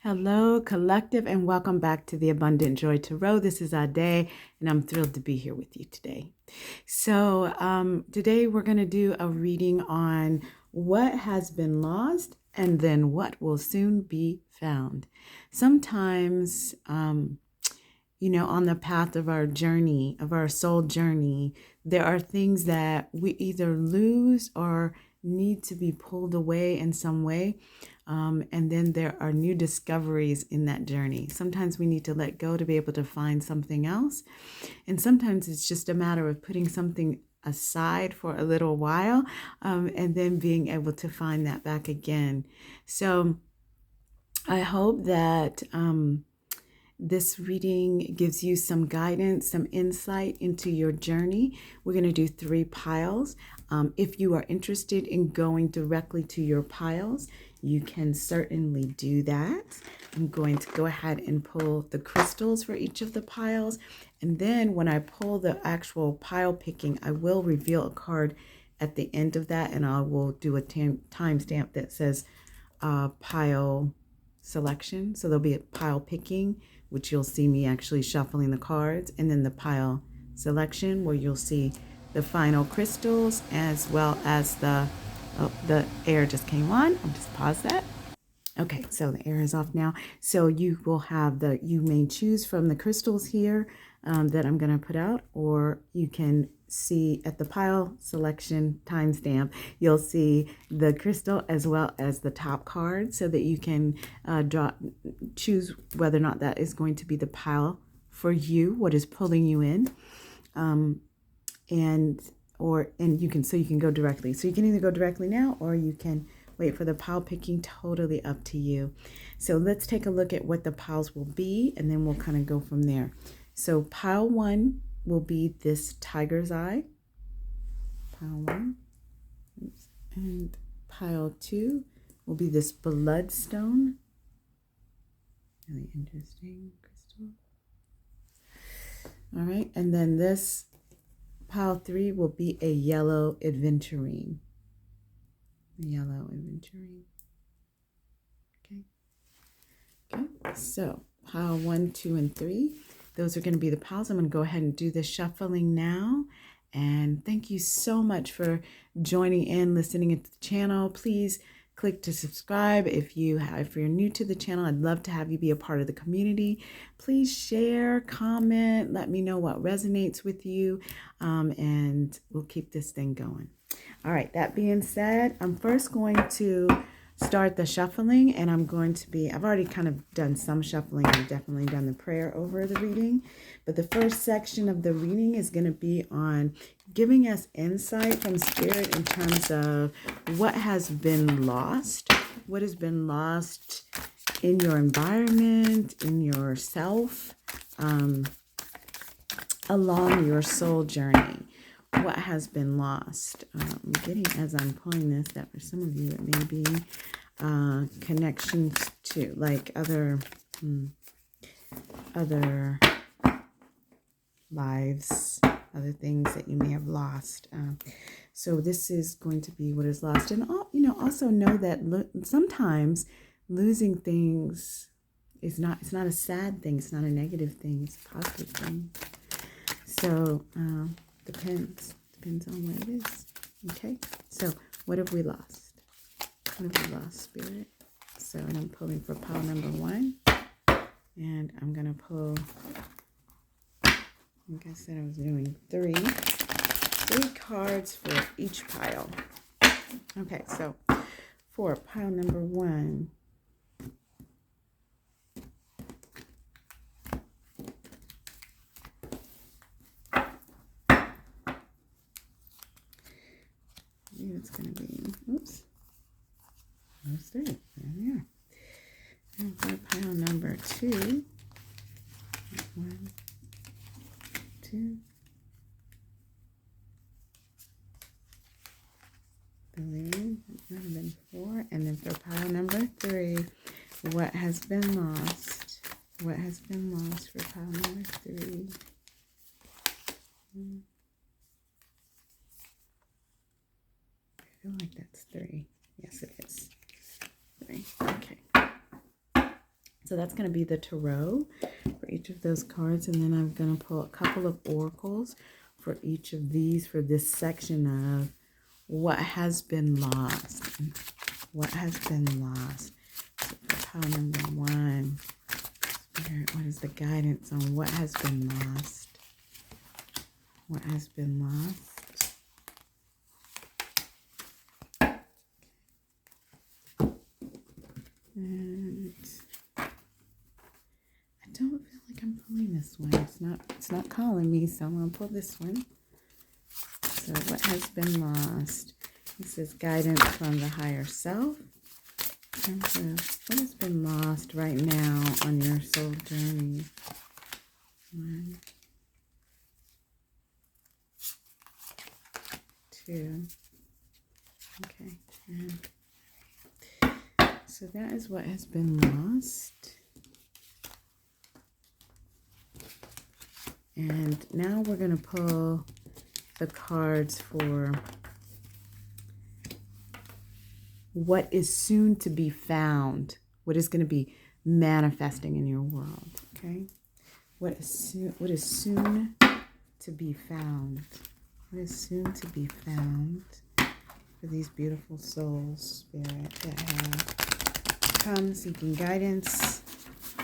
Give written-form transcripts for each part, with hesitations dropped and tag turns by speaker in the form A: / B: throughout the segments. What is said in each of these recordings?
A: Hello, collective, and welcome back to the Abundant Joy Tarot. This is Ade, and I'm thrilled to be here with you today. So, today we're going to do a reading on what has been lost and then what will soon be found. Sometimes, on the path of our journey, of our soul journey, there are things that we either lose or need to be pulled away in some way. And then there are new discoveries in that journey. Sometimes we need to let go to be able to find something else. And sometimes it's just a matter of putting something aside for a little while, and then being able to find that back again. So I hope that this reading gives you some guidance, some insight into your journey. We're going to do 3 piles. If you are interested in going directly to your piles, you can certainly do that. I'm going to go ahead and pull the crystals for each of the piles. And then when I pull the actual pile picking, I will reveal a card at the end of that. And I will do a timestamp that says pile selection. So there'll be a pile picking, which you'll see me actually shuffling the cards. And then the pile selection, where you'll see the final crystals, as well as the air just came on. I'll just pause that. Okay, so the air is off now. So you will have you may choose from the crystals here that I'm going to put out, or you can see at the pile selection timestamp, you'll see the crystal as well as the top card, so that you can choose whether or not that is going to be the pile for you, what is pulling you in. And you can go directly. So you can either go directly now, or you can wait for the pile picking. Totally up to you. So let's take a look at what the piles will be, and then we'll kind of go from there. So pile 1 will be this tiger's eye. Pile 1. Oops. And pile 2 will be this bloodstone. Really interesting crystal. All right, and then this pile 3 will be a yellow aventurine. Yellow aventurine. Okay. So pile 1, 2, and 3. Those are going to be the piles. I'm going to go ahead and do the shuffling now. And thank you so much for joining in, listening to the channel. Please click to subscribe if you're new to the channel. I'd love to have you be a part of the community. Please share, comment, let me know what resonates with you, and we'll keep this thing going. All right, that being said, I'm first going to start the shuffling, and I've already kind of done some shuffling. I've definitely done the prayer over the reading, but the first section of the reading is going to be on giving us insight from Spirit in terms of what has been lost, what has been lost in your environment, in yourself, along your soul journey. What has been lost? I'm getting, as I'm pulling this, that for some of you it may be connections to like other lives, other things that you may have lost. So this is going to be what is lost, and also know that sometimes losing things is not. It's not a sad thing. It's not a negative thing. It's a positive thing. So. Depends on what it is. Okay, so what have we lost? What have we lost, Spirit? So, and I'm pulling for pile number 1, and I'm gonna pull, like I said, I was doing three cards for each pile. Okay, so for pile number 1, it's going to be, oops, those 3. There we are. And for pile number 2, 1, 2, 3, that might have been 4, and then for pile number 3, what has been lost? What has been lost for pile number 3? I feel like that's 3. Yes, it is. 3. Okay. So that's going to be the tarot for each of those cards. And then I'm going to pull a couple of oracles for each of these for this section of what has been lost. What has been lost. So for pile number 1, Spirit, what is the guidance on what has been lost? What has been lost? And I don't feel like I'm pulling this one. It's not calling me, so I'm gonna pull this one. So what has been lost? This is guidance from the higher self. In terms of what has been lost right now on your soul journey. 1, 2. Okay. So that is what has been lost. And now we're going to pull the cards for what is soon to be found. What is going to be manifesting in your world. Okay. What is soon to be found? What is soon to be found for these beautiful souls, Spirit, that have come seeking guidance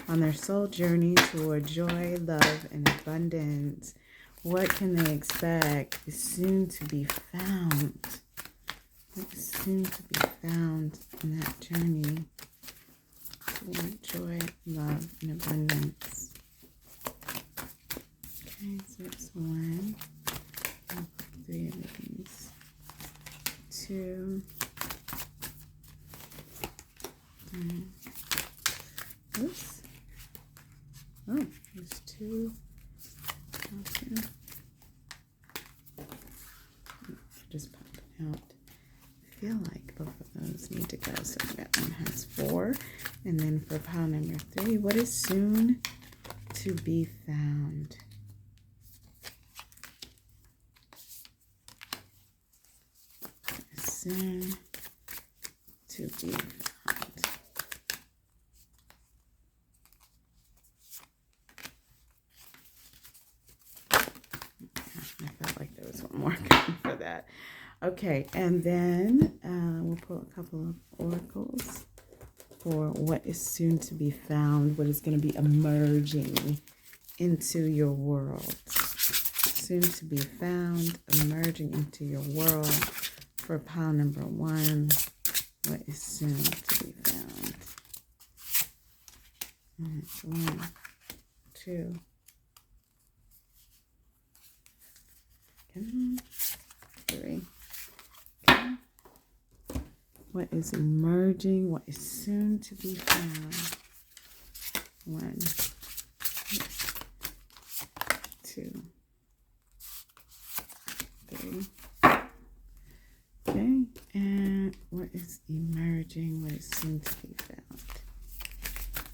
A: on their soul journey toward joy, love, and abundance? What can they expect is soon to be found? What is soon to be found in that journey toward joy, love, and abundance? Okay, so it's 1. I'll put 3 of these. 2. 3. Oops. Oh, there's 2. Okay. Just pop it out. I feel like both of those need to go. So that one has 4. And then for pile number 3, what is soon to be found? Soon to be found. I felt like there was one more coming for that. Okay, and then we'll pull a couple of oracles for what is soon to be found, what is going to be emerging into your world. Soon to be found, emerging into your world. For pile number 1, what is soon to be found? And it's 1, 2. Come on. 3. Okay. What is emerging? What is soon to be found? 1, 2, 3. Okay, and what is emerging? What is soon to be found?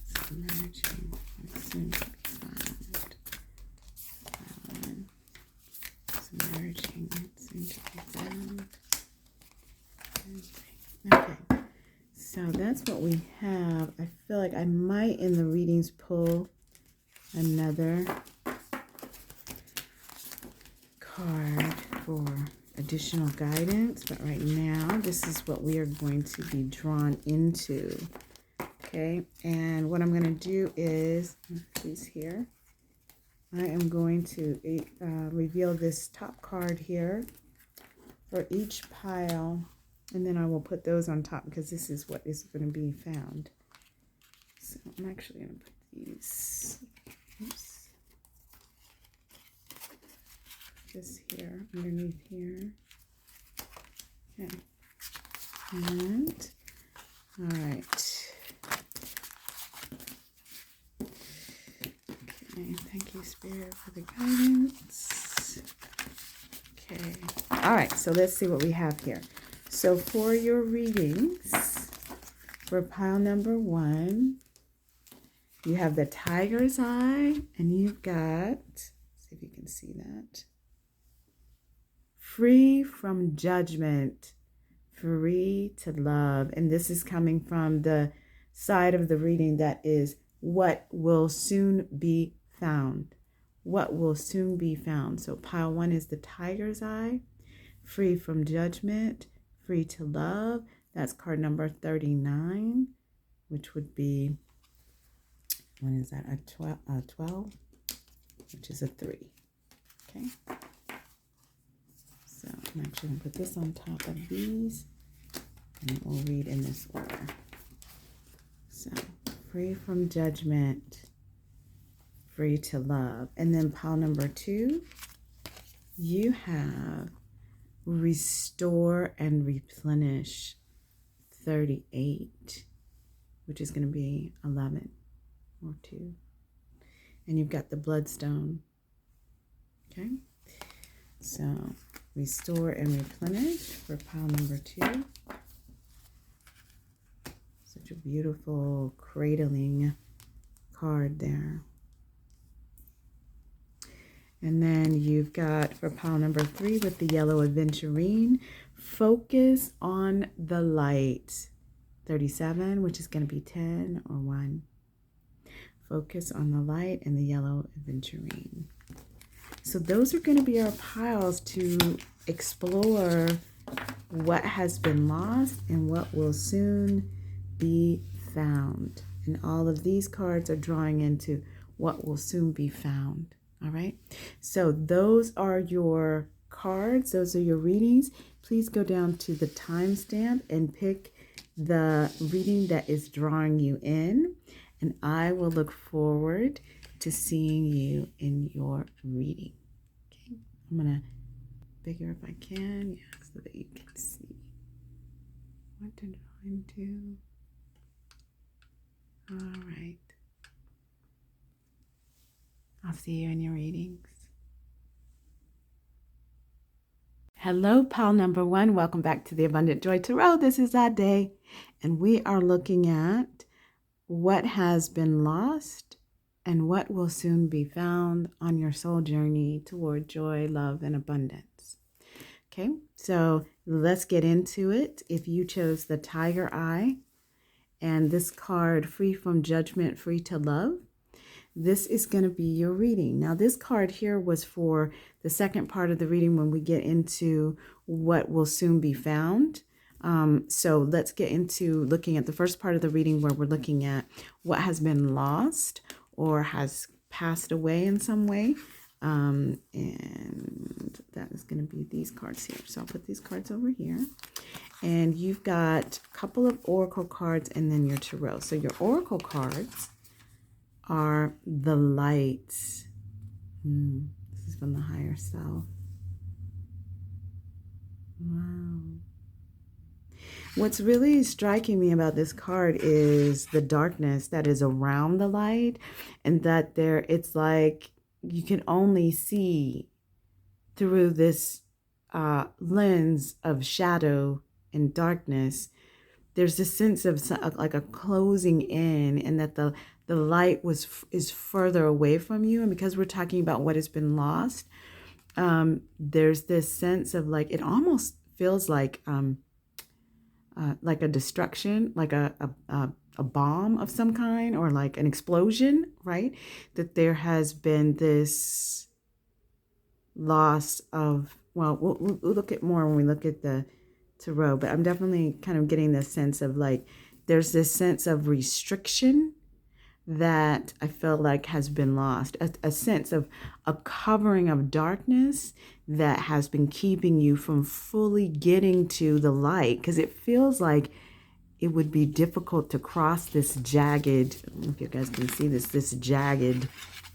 A: It's emerging. What is soon to be found? It's emerging. It's soon to be found. Okay, so that's what we have. I feel like I might in the readings pull another card for additional guidance, but right now this is what we are going to be drawn into. Okay, and what I'm going to do is, these here, I am going to reveal this top card here for each pile, and then I will put those on top because this is what is going to be found. So I'm actually going to put these, oops, this here, underneath here. Okay. And, all right. Okay, thank you, Spirit, for the guidance. Okay. All right, so let's see what we have here. So for your readings, for pile number 1, you have the tiger's eye, and you've got, see if you can see that, free from judgment, free to love. And this is coming from the side of the reading that is what will soon be found. What will soon be found. So pile 1 is the tiger's eye, free from judgment, free to love. That's card number 39, which would be, what is that, a 12, which is a 3. Okay. So I'm actually going to put this on top of these, and we'll read in this order. So, free from judgment, free to love. And then pile number 2, you have restore and replenish, 38, which is going to be 11 or 2. And you've got the Bloodstone. Okay. So, restore and replenish for pile number 2. Such a beautiful cradling card there. And then you've got for pile number 3 with the yellow Aventurine, focus on the light, 37, which is going to be 10 or 1. Focus on the light and the yellow Aventurine. So those are going to be our piles to explore what has been lost and what will soon be found. And all of these cards are drawing into what will soon be found. All right. So those are your cards. Those are your readings. Please go down to the timestamp and pick the reading that is drawing you in. And I will look forward to seeing you in your reading. Okay. I'm going to bigger if I can. Yeah, so that you can see. What did I do? All right. I'll see you in your readings. Hello, pile number 1. Welcome back to the Abundant Joy Tarot. This is our day, and we are looking at what has been lost and what will soon be found on your soul journey toward joy, love, and abundance. Okay, so let's get into it. If you chose the Tiger Eye and this card, free from judgment, free to love, this is going to be your reading. Now, this card here was for the second part of the reading when we get into what will soon be found. So let's get into looking at the first part of the reading where we're looking at what has been lost or has passed away in some way. And that is going to be these cards here. So I'll put these cards over here. And you've got a couple of oracle cards and then your tarot. So your oracle cards are the lights. This is from the higher self. Wow. What's really striking me about this card is the darkness that is around the light, and that it's like you can only see through this lens of shadow and darkness. There's this sense of like a closing in, and that the light is further away from you. And because we're talking about what has been lost, there's this sense of like, it almost feels like a destruction, like a bomb of some kind, or like an explosion, right? That there has been this loss of, well, we'll look at more when we look at the tarot, but I'm definitely kind of getting this sense of like, there's this sense of restriction that I feel like has been lost, a sense of a covering of darkness that has been keeping you from fully getting to the light, because it feels like it would be difficult to cross this jagged, I don't know if you guys can see this jagged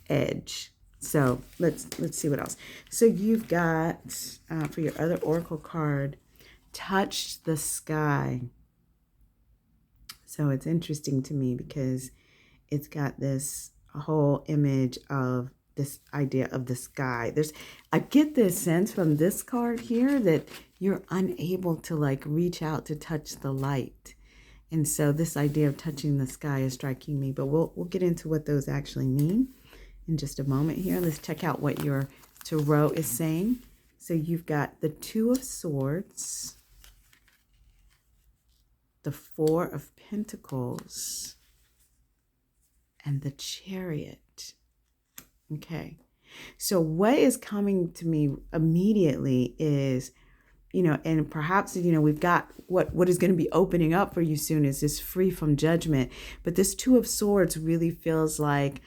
A: edge. So let's see what else. So you've got, for your other oracle card, touch the sky. So it's interesting to me because it's got this whole image of this idea of the sky. I get this sense from this card here that you're unable to like reach out to touch the light. And so this idea of touching the sky is striking me, but we'll get into what those actually mean in just a moment here. Let's check out what your tarot is saying. So you've got the Two of Swords, the Four of Pentacles, and the Chariot. Okay. So what is coming to me immediately is, and perhaps, we've got what is going to be opening up for you soon is this free from judgment. But this Two of Swords really feels like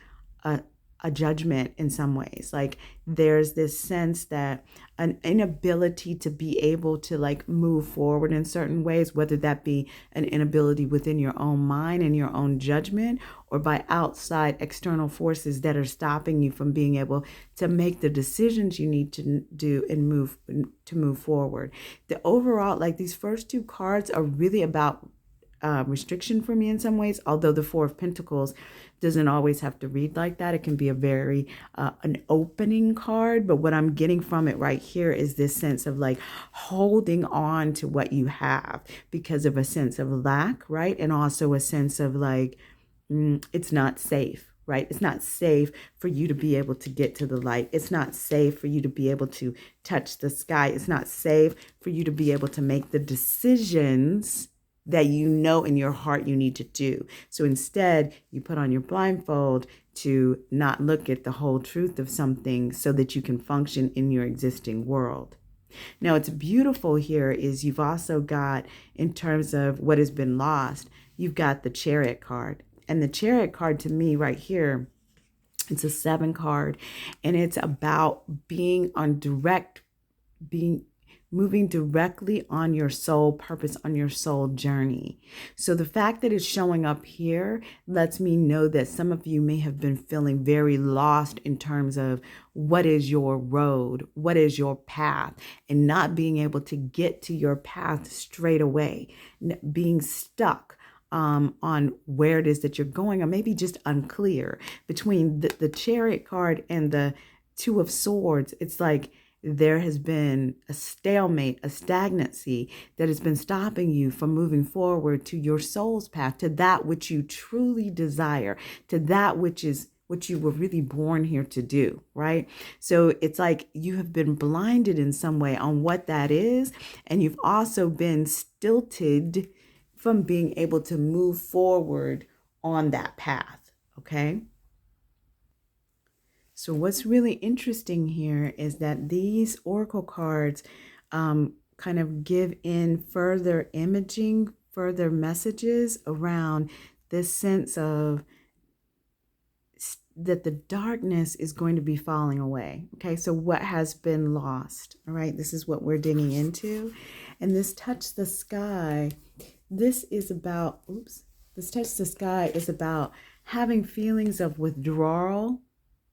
A: a, a judgment in some ways. Like there's this sense that an inability to be able to like move forward in certain ways, whether that be an inability within your own mind and your own judgment, or by outside external forces that are stopping you from being able to make the decisions you need to do and move forward. The overall, like these first two cards are really about restriction for me in some ways, although the Four of Pentacles doesn't always have to read like that. It can be a very an opening card, but what I'm getting from it right here is this sense of like holding on to what you have because of a sense of lack, right? And also a sense of like it's not safe, right? It's not safe for you to be able to get to the light. It's not safe for you to be able to touch the sky. It's not safe for you to be able to make the decisions that you know in your heart you need to do. So instead, you put on your blindfold to not look at the whole truth of something so that you can function in your existing world. Now, what's beautiful here is you've also got, in terms of what has been lost, you've got the Chariot card. And the Chariot card to me right here, it's a 7 card, and it's about moving directly on your soul purpose, on your soul journey. So the fact that it's showing up here lets me know that some of you may have been feeling very lost in terms of what is your road, what is your path, and not being able to get to your path straight away, being stuck on where it is that you're going, or maybe just unclear. Between the Chariot card and the Two of Swords, it's like there has been a stalemate, a stagnancy that has been stopping you from moving forward to your soul's path, to that which you truly desire, to that which is what you were really born here to do, right? So it's like you have been blinded in some way on what that is, and you've also been stilted from being able to move forward on that path, okay? So what's really interesting here is that these oracle cards kind of give in further imaging, further messages around this sense of that the darkness is going to be falling away. Okay, so what has been lost? All right, this is what we're digging into. And this Touch the Sky, this is about, this Touch the Sky is about having feelings of withdrawal.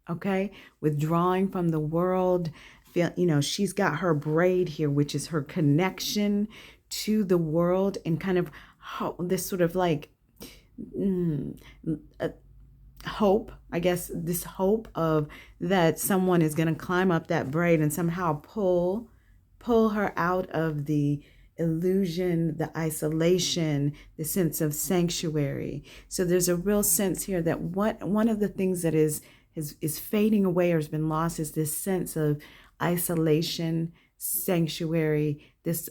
A: Okay, withdrawing from the world. She's got her braid here, which is her connection to the world, and kind of this sort of like hope, I guess, this hope of that someone is going to climb up that braid and somehow pull her out of the illusion, the isolation, the sense of sanctuary. So there's a real sense here that one of the things that is fading away or has been lost is this sense of isolation, sanctuary, this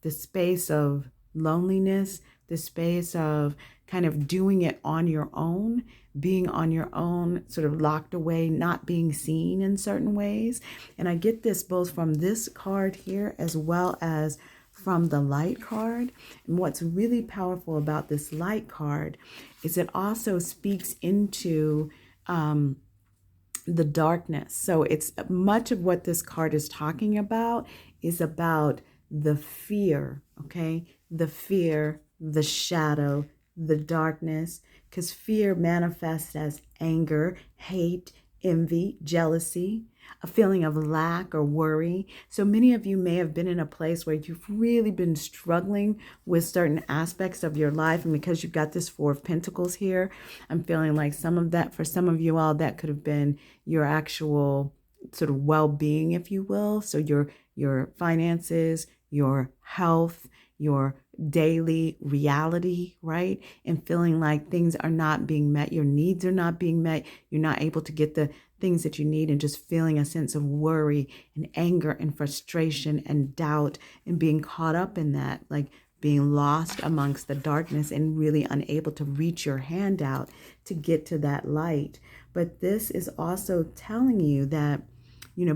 A: space of loneliness, the space of kind of doing it on your own, being on your own, sort of locked away, not being seen in certain ways. And I get this both from this card here as well as from the Light card. And what's really powerful about this Light card is it also speaks into the darkness. So it's much of what this card is talking about is about the fear, okay? The fear, the shadow, the darkness, because fear manifests as anger, hate, envy, jealousy, a feeling of lack or worry. So many of you may have been in a place where you've really been struggling with certain aspects of your life. And because you've got this Four of Pentacles here, I'm feeling like some of that, for some of you all, that could have been your actual sort of well-being, if you will. So your finances, your health, your daily reality, right? And feeling like things are not being met, your needs are not being met, you're not able to get the things that you need, and just feeling a sense of worry and anger and frustration and doubt and being caught up in that, like being lost amongst the darkness and really unable to reach your hand out to get to that light. But this is also telling you that,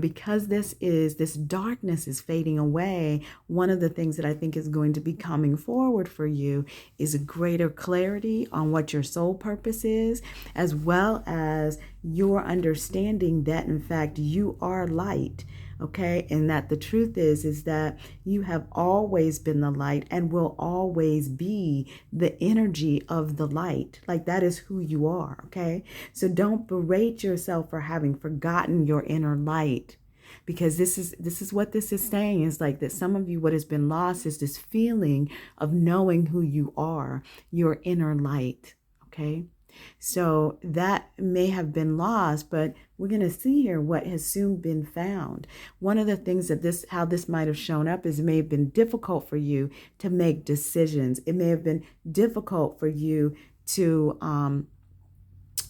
A: because this darkness is fading away, one of the things that I think is going to be coming forward for you is a greater clarity on what your soul purpose is, as well as your understanding that, in fact, you are light. Okay, and that the truth is that you have always been the light and will always be the energy of the light. Like, that is who you are. Okay, so don't berate yourself for having forgotten your inner light, because this is what this is saying, is like that some of you, what has been lost is this feeling of knowing who you are, your inner light. Okay, so that may have been lost, but we're going to see here what has soon been found. One of the things that how this might have shown up is it may have been difficult for you to make decisions. It may have been difficult for you to,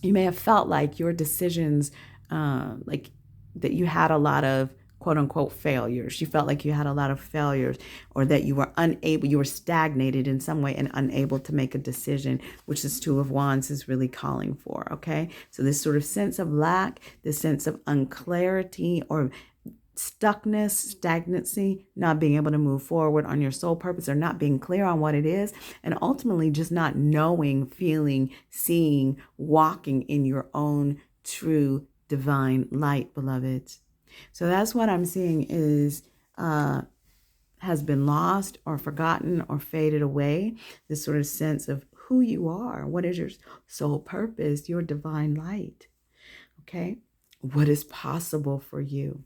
A: you may have felt like your decisions, like that you had a lot of quote unquote failures. You felt like you had a lot of failures, or that you were stagnated in some way and unable to make a decision, which this Two of Wands is really calling for. Okay. So this sort of sense of lack, this sense of unclarity or stuckness, stagnancy, not being able to move forward on your soul purpose, or not being clear on what it is, and ultimately just not knowing, feeling, seeing, walking in your own true divine light, beloveds. So that's what I'm seeing is has been lost or forgotten or faded away. This sort of sense of who you are. What is your soul purpose? Your divine light. Okay. What is possible for you?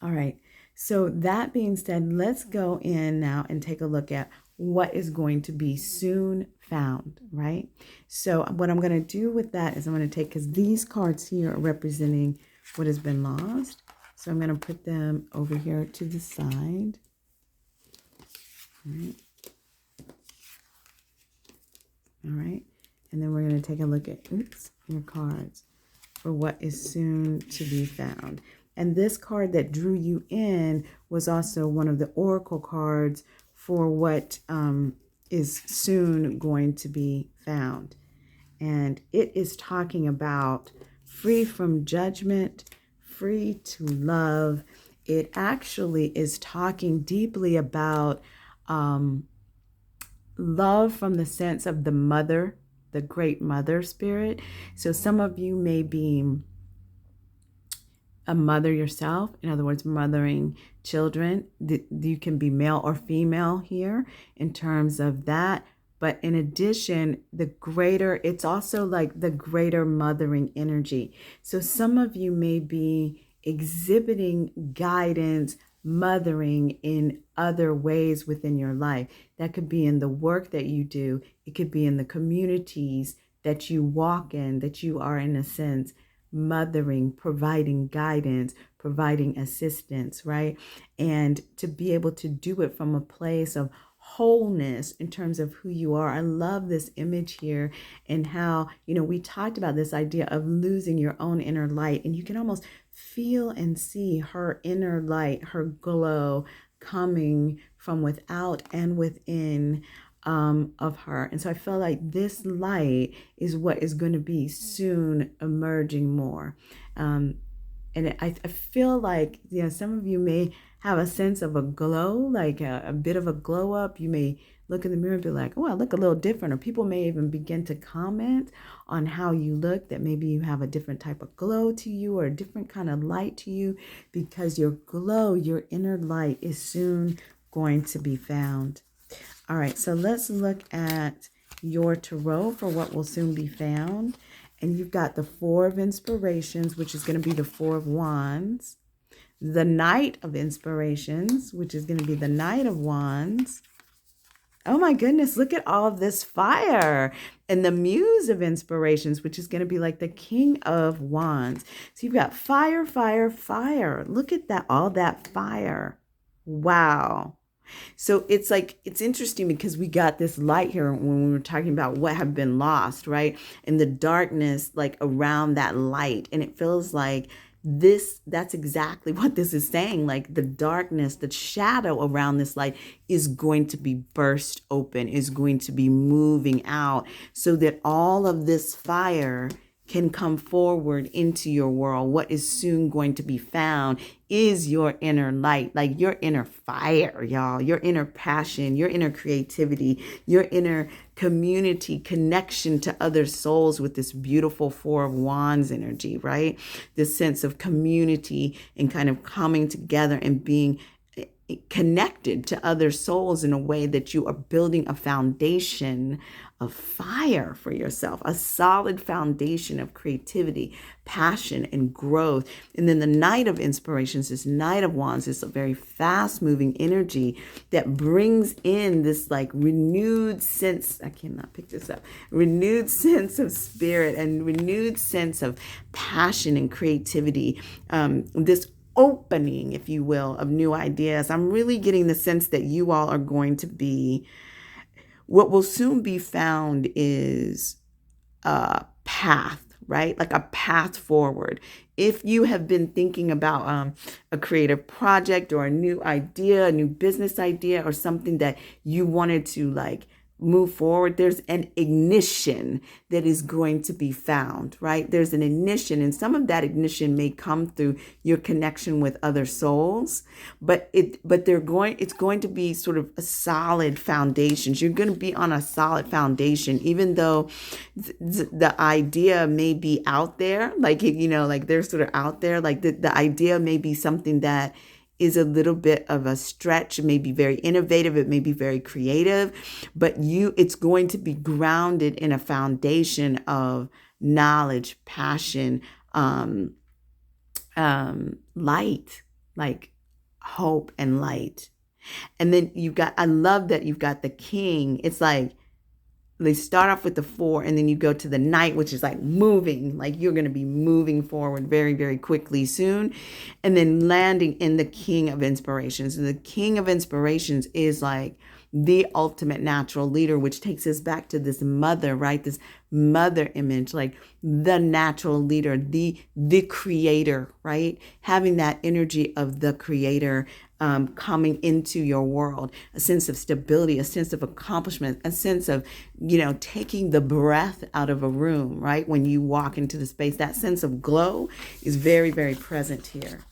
A: All right. So that being said, let's go in now and take a look at what is going to be soon found, right? So what I'm going to do with that is I'm going to take, because these cards here are representing what has been lost. So I'm going to put them over here to the side. All right. All right. And then we're going to take a look at, your cards for what is soon to be found. And this card that drew you in was also one of the oracle cards for what is soon going to be found. And it is talking about free from judgment, free to love. It actually is talking deeply about love from the sense of the mother, the great mother spirit. So some of you may be a mother yourself, in other words, mothering children. You can be male or female here in terms of that. But in addition, it's also like the greater mothering energy. So some of you may be exhibiting guidance, mothering in other ways within your life. That could be in the work that you do. It could be in the communities that you walk in, that you are, in a sense, mothering, providing guidance, providing assistance, right? And to be able to do it from a place of wholeness in terms of who you are. I love this image here, and how, we talked about this idea of losing your own inner light, and you can almost feel and see her inner light, her glow coming from without and within of her. And so I feel like this light is what is going to be soon emerging more. And I feel like, some of you may have a sense of a glow, like a bit of a glow up. You may look in the mirror and be like, oh, I look a little different. Or people may even begin to comment on how you look, that maybe you have a different type of glow to you, or a different kind of light to you, because your glow, your inner light, is soon going to be found. All right, so let's look at your tarot for what will soon be found. And you've got the Four of Inspirations, which is going to be the Four of Wands. The Knight of Inspirations, which is going to be the Knight of Wands. Oh my goodness, look at all of this fire. And the Muse of Inspirations, which is going to be like the King of Wands. So you've got fire, fire, fire. Look at that, all that fire. Wow. So it's interesting because we got this light here when we were talking about what have been lost, right? And the darkness, like around that light. And it feels like That's exactly what this is saying. Like the darkness, the shadow around this light is going to be burst open, is going to be moving out so that all of this fire can come forward into your world. What is soon going to be found is your inner light, like your inner fire, y'all, your inner passion, your inner creativity, your inner community connection to other souls with this beautiful Four of Wands energy, right? This sense of community and kind of coming together and being connected to other souls in a way that you are building a foundation of fire for yourself, a solid foundation of creativity, passion, and growth. And then the Knight of Inspirations, this Knight of Wands, is a very fast moving energy that brings in this like renewed sense, I cannot pick this up, renewed sense of spirit and renewed sense of passion and creativity. This opening, if you will, of new ideas. I'm really getting the sense that you all are going to be, what will soon be found is a path, right? Like a path forward. If you have been thinking about a creative project or a new idea, a new business idea, or something that you wanted to like move forward, there's an ignition that is going to be found, right? There's an ignition, and some of that ignition may come through your connection with other souls, but it's going to be sort of a solid foundation. You're going to be on a solid foundation, even though the idea may be out there, like, you know, like they're sort of out there, like the idea may be something that is a little bit of a stretch. It may be very innovative. It may be very creative, but it's going to be grounded in a foundation of knowledge, passion, light, like hope and light. And then I love that you've got the King. It's like, they start off with the 4 and then you go to the Knight, which is like moving, like you're going to be moving forward very, very quickly soon. And then landing in the King of Inspirations. And the King of Inspirations is like the ultimate natural leader, which takes us back to this mother, right? This mother image, like the natural leader, the creator, right? Having that energy of the creator coming into your world, a sense of stability, a sense of accomplishment, a sense of, you know, taking the breath out of a room, right? When you walk into the space, that sense of glow is very, very present here.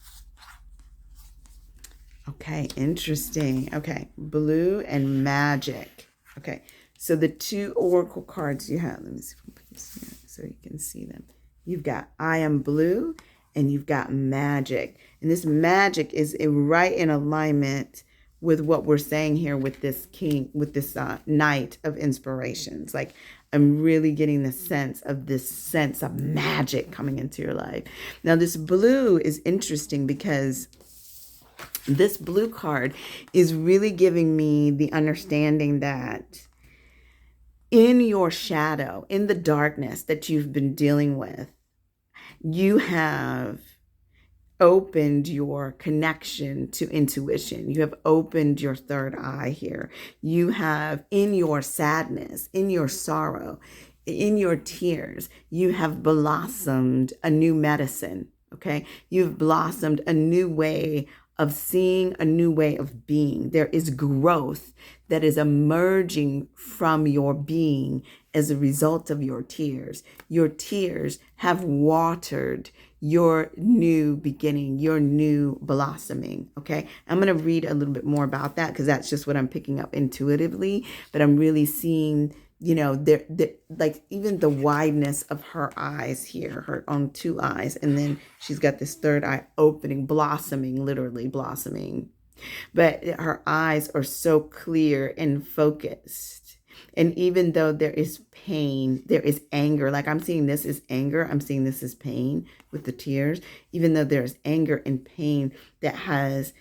A: Okay, interesting. Okay, blue and magic. Okay, so the 2 oracle cards you have, let me see if I can put this here so you can see them. You've got I am blue and you've got magic. And this magic is right in alignment with what we're saying here with this King, with this Knight of Inspirations. Like, I'm really getting the sense of magic coming into your life. Now, this blue is interesting because this blue card is really giving me the understanding that in your shadow, in the darkness that you've been dealing with, you have opened your connection to intuition. You have opened your third eye here. You have, in your sadness, in your sorrow, in your tears, you have blossomed a new medicine. Okay. You've blossomed a new way of seeing, a new way of being. There is growth that is emerging from your being as a result of your tears. Your tears have watered your new beginning, your new blossoming. Okay. I'm going to read a little bit more about that because that's just what I'm picking up intuitively, but I'm really seeing, you know, there, like even the wideness of her eyes here, her own 2 eyes. And then she's got this third eye opening, blossoming, literally blossoming. But her eyes are so clear and focused. And even though there is pain, there is anger. Like I'm seeing this as anger. I'm seeing this as pain with the tears. Even though there's anger and pain that has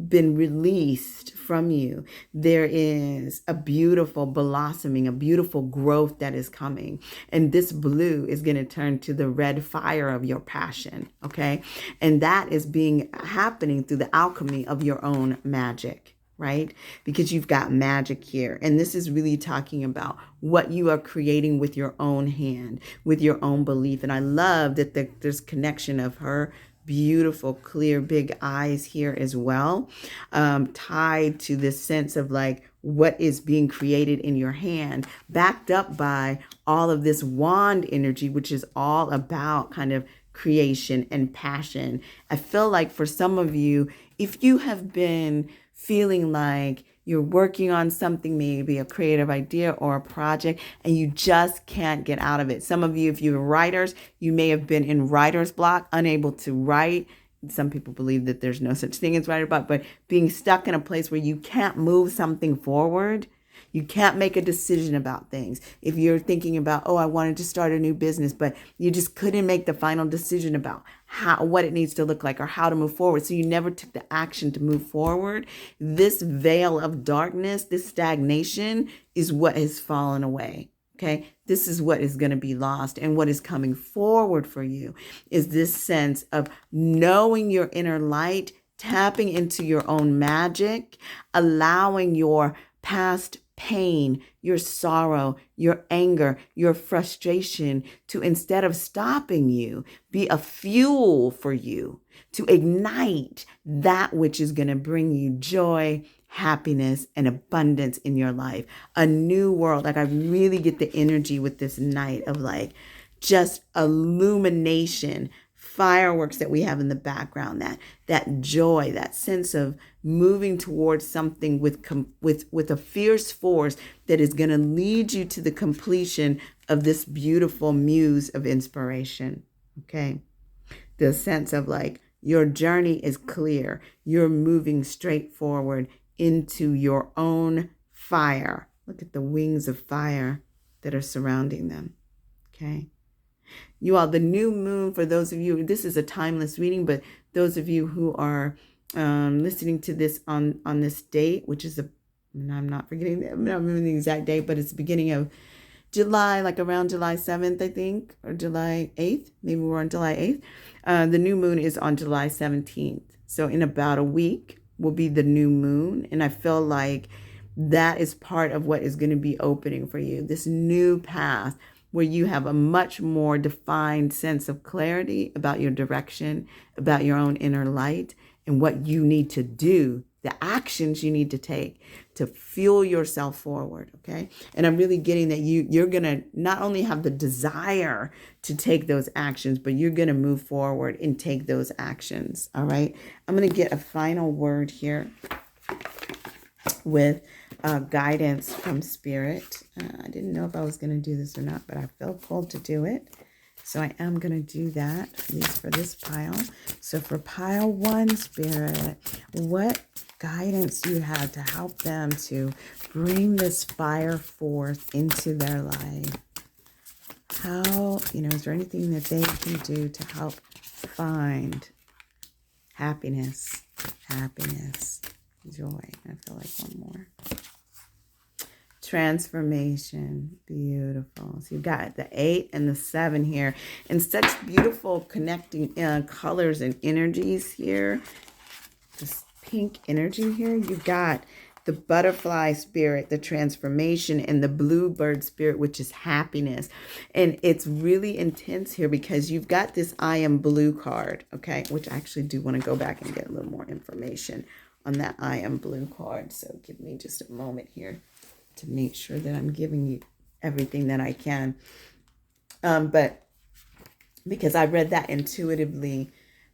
A: been released from you, there is a beautiful blossoming, a beautiful growth that is coming. And this blue is going to turn to the red fire of your passion. Okay. And that is happening through the alchemy of your own magic, right? Because you've got magic here. And this is really talking about what you are creating with your own hand, with your own belief. And I love that there's connection of her beautiful, clear, big eyes here as well, tied to this sense of like what is being created in your hand, backed up by all of this wand energy, which is all about kind of creation and passion. I feel like for some of you, if you have been feeling like you're working on something, maybe a creative idea or a project, and you just can't get out of it. Some of you, if you're writers, you may have been in writer's block, unable to write. Some people believe that there's no such thing as writer's block, but being stuck in a place where you can't move something forward. You can't make a decision about things. If you're thinking about, oh, I wanted to start a new business, but you just couldn't make the final decision about what it needs to look like or how to move forward. So you never took the action to move forward. This veil of darkness, this stagnation is what has fallen away. Okay, this is what is going to be lost. And what is coming forward for you is this sense of knowing your inner light, tapping into your own magic, allowing your past pain, your sorrow, your anger, your frustration to, instead of stopping you, be a fuel for you to ignite that which is going to bring you joy, happiness, and abundance in your life. A new world. Like I really get the energy with this night of like just illumination, fireworks that we have in the background, that joy, that sense of moving towards something with a fierce force that is going to lead you to the completion of this beautiful muse of inspiration. Okay. The sense of like your journey is clear. You're moving straight forward into your own fire. Look at the wings of fire that are surrounding them. Okay. You all, the new moon, for those of you, this is a timeless reading, but those of you who are listening to this on this date, which is I'm not forgetting, I'm not remembering the exact date, but it's the beginning of July, like around July 7th, I think, or July 8th. Maybe we're on July 8th. The new moon is on July 17th. So in about a week will be the new moon. And I feel like that is part of what is going to be opening for you, this new path, where you have a much more defined sense of clarity about your direction, about your own inner light, and what you need to do, the actions you need to take to fuel yourself forward, okay? And I'm really getting that you're going to not only have the desire to take those actions, but you're going to move forward and take those actions, all right? I'm going to get a final word here with guidance from Spirit. I didn't know if I was going to do this or not, but I felt called to do it. So I am going to do that, at least for this pile. So for pile 1, Spirit, what guidance do you have to help them to bring this fire forth into their life? How, is there anything that they can do to help find happiness, joy? I feel like one more. Transformation. Beautiful. So you've got the 8 and the 7 here, and such beautiful connecting colors and energies here. This pink energy here. You've got the butterfly spirit, the transformation, and the bluebird spirit, which is happiness. And it's really intense here because you've got this I am blue card, okay, which I actually do want to go back and get a little more information on that I am blue card. So give me just a moment here to make sure that I'm giving you everything that I can. But because I read that intuitively,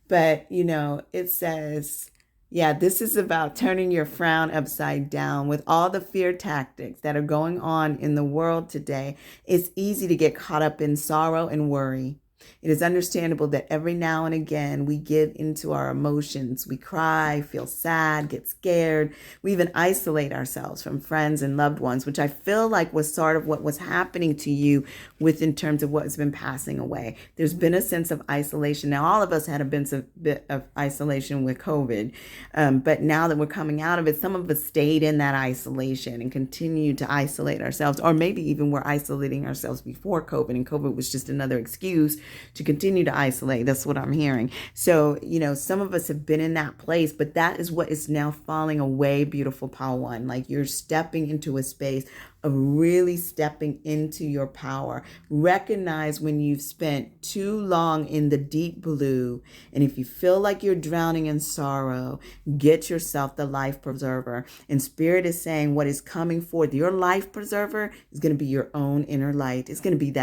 A: but it says, yeah, this is about turning your frown upside down. With all the fear tactics that are going on in the world today, it's easy to get caught up in sorrow and worry. It is understandable that every now and again we give into our emotions. We cry, feel sad, get scared. We even isolate ourselves from friends and loved ones, which I feel like was sort of what was happening to you in terms of what's been passing away. There's been a sense of isolation. Now, all of us had a bit of isolation with COVID, but now that we're coming out of it, some of us stayed in that isolation and continued to isolate ourselves, or maybe even we're isolating ourselves before COVID, and COVID was just another excuse to continue to isolate. That's what I'm hearing. So, some of us have been in that place, but that is what is now falling away, beautiful pile 1. Like you're stepping into a space of really stepping into your power. Recognize when you've spent too long in the deep blue. And if you feel like you're drowning in sorrow, get yourself the life preserver. And Spirit is saying what is coming forth. Your life preserver is going to be your own inner light. It's going to be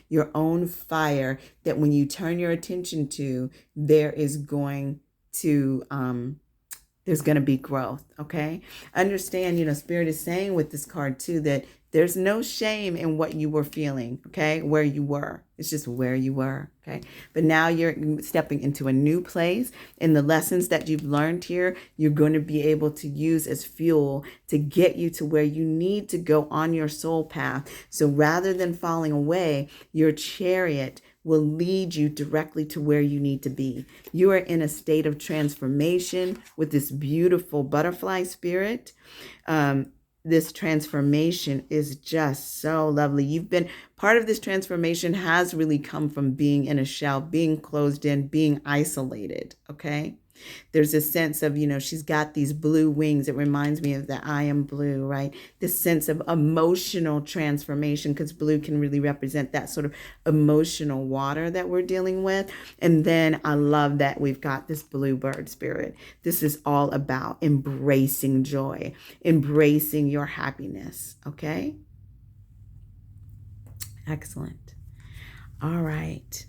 A: your own fire that when you turn your attention to, there's going to be growth. Okay. Understand, Spirit is saying with this card too, that there's no shame in what you were feeling. Okay. Where you were. It's just where you were. Okay. But now you're stepping into a new place, and the lessons that you've learned here, you're going to be able to use as fuel to get you to where you need to go on your soul path. So rather than falling away, your chariot will lead you directly to where you need to be. You are in a state of transformation with this beautiful butterfly spirit. This transformation is just so lovely. Part of this transformation has really come from being in a shell, being closed in, being isolated. Okay. There's a sense of, she's got these blue wings. It reminds me of the I am blue, right? This sense of emotional transformation, because blue can really represent that sort of emotional water that we're dealing with. And then I love that we've got this bluebird spirit. This is all about embracing joy, embracing your happiness. Okay. Excellent. All right.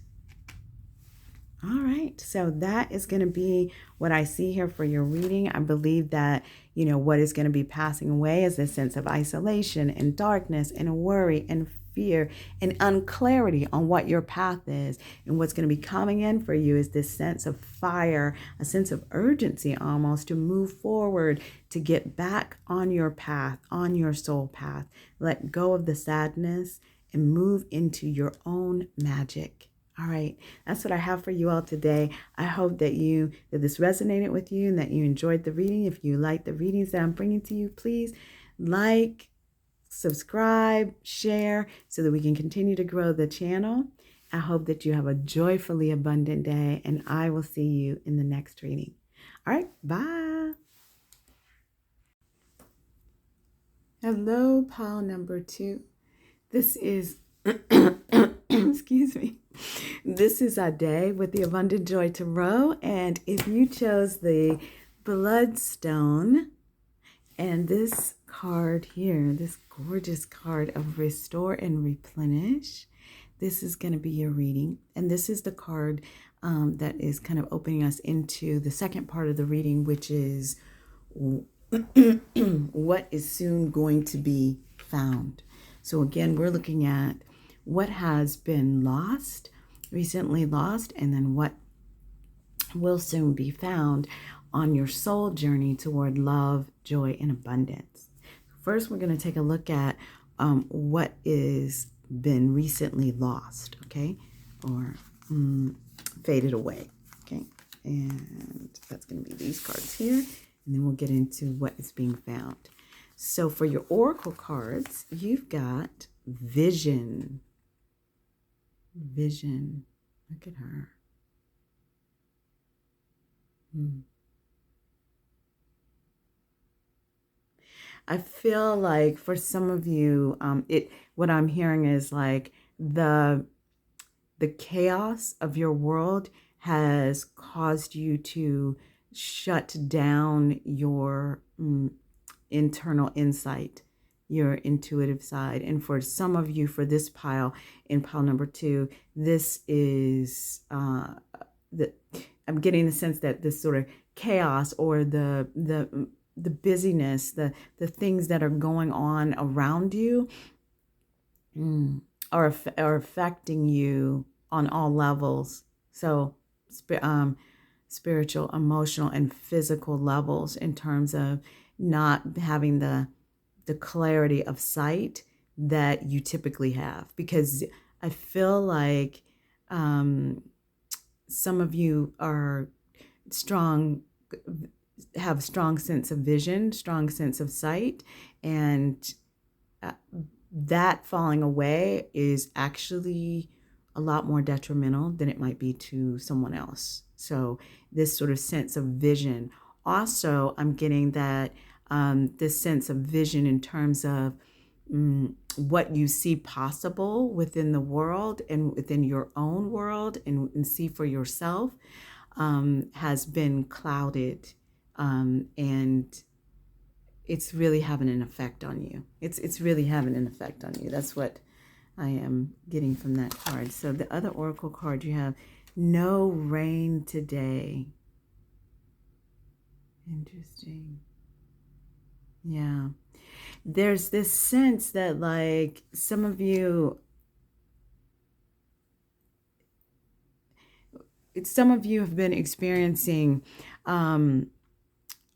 A: All right. So that is going to be what I see here for your reading. I believe that, what is going to be passing away is a sense of isolation and darkness and worry and fear and unclarity on what your path is. And what's going to be coming in for you is this sense of fire, a sense of urgency almost to move forward, to get back on your path, on your soul path. Let go of the sadness and move into your own magic. All right, that's what I have for you all today. I hope that this resonated with you and that you enjoyed the reading. If you like the readings that I'm bringing to you, please like, subscribe, share so that we can continue to grow the channel. I hope that you have a joyfully abundant day, and I will see you in the next reading. All right, bye. Hello, pile number 2. This is, excuse me. This is Ade with the Abundant Joy Tarot, and if you chose the Bloodstone and this card here, this gorgeous card of Restore and Replenish, this is going to be your reading, and this is the card that is kind of opening us into the second part of the reading, which is what is soon going to be found. So again, we're looking at what has been recently lost, and then what will soon be found on your soul journey toward love, joy, and abundance. First, we're going to take a look at what is been recently lost, okay, or faded away, okay, and that's going to be these cards here, and then we'll get into what is being found. So for your oracle cards, you've got Vision. Vision. Look at her. I feel like for some of you, what I'm hearing is like the chaos of your world has caused you to shut down your internal insight, your intuitive side. And for some of you, for this pile, in pile number 2, this is I'm getting the sense that this sort of chaos or the busyness, the things that are going on around you are affecting you on all levels. So spiritual, emotional, and physical levels, in terms of not having the clarity of sight that you typically have. Because I feel like some of you are have a strong sense of vision, strong sense of sight, and that falling away is actually a lot more detrimental than it might be to someone else. So this sort of sense of vision. Also, I'm getting that this sense of vision in terms of what you see possible within the world and within your own world and see for yourself has been clouded, and it's really having an effect on you. It's really having an effect on you. That's what I am getting from that card. So the other oracle card you have, no rain today. Interesting. Yeah. There's this sense that like some of you have been experiencing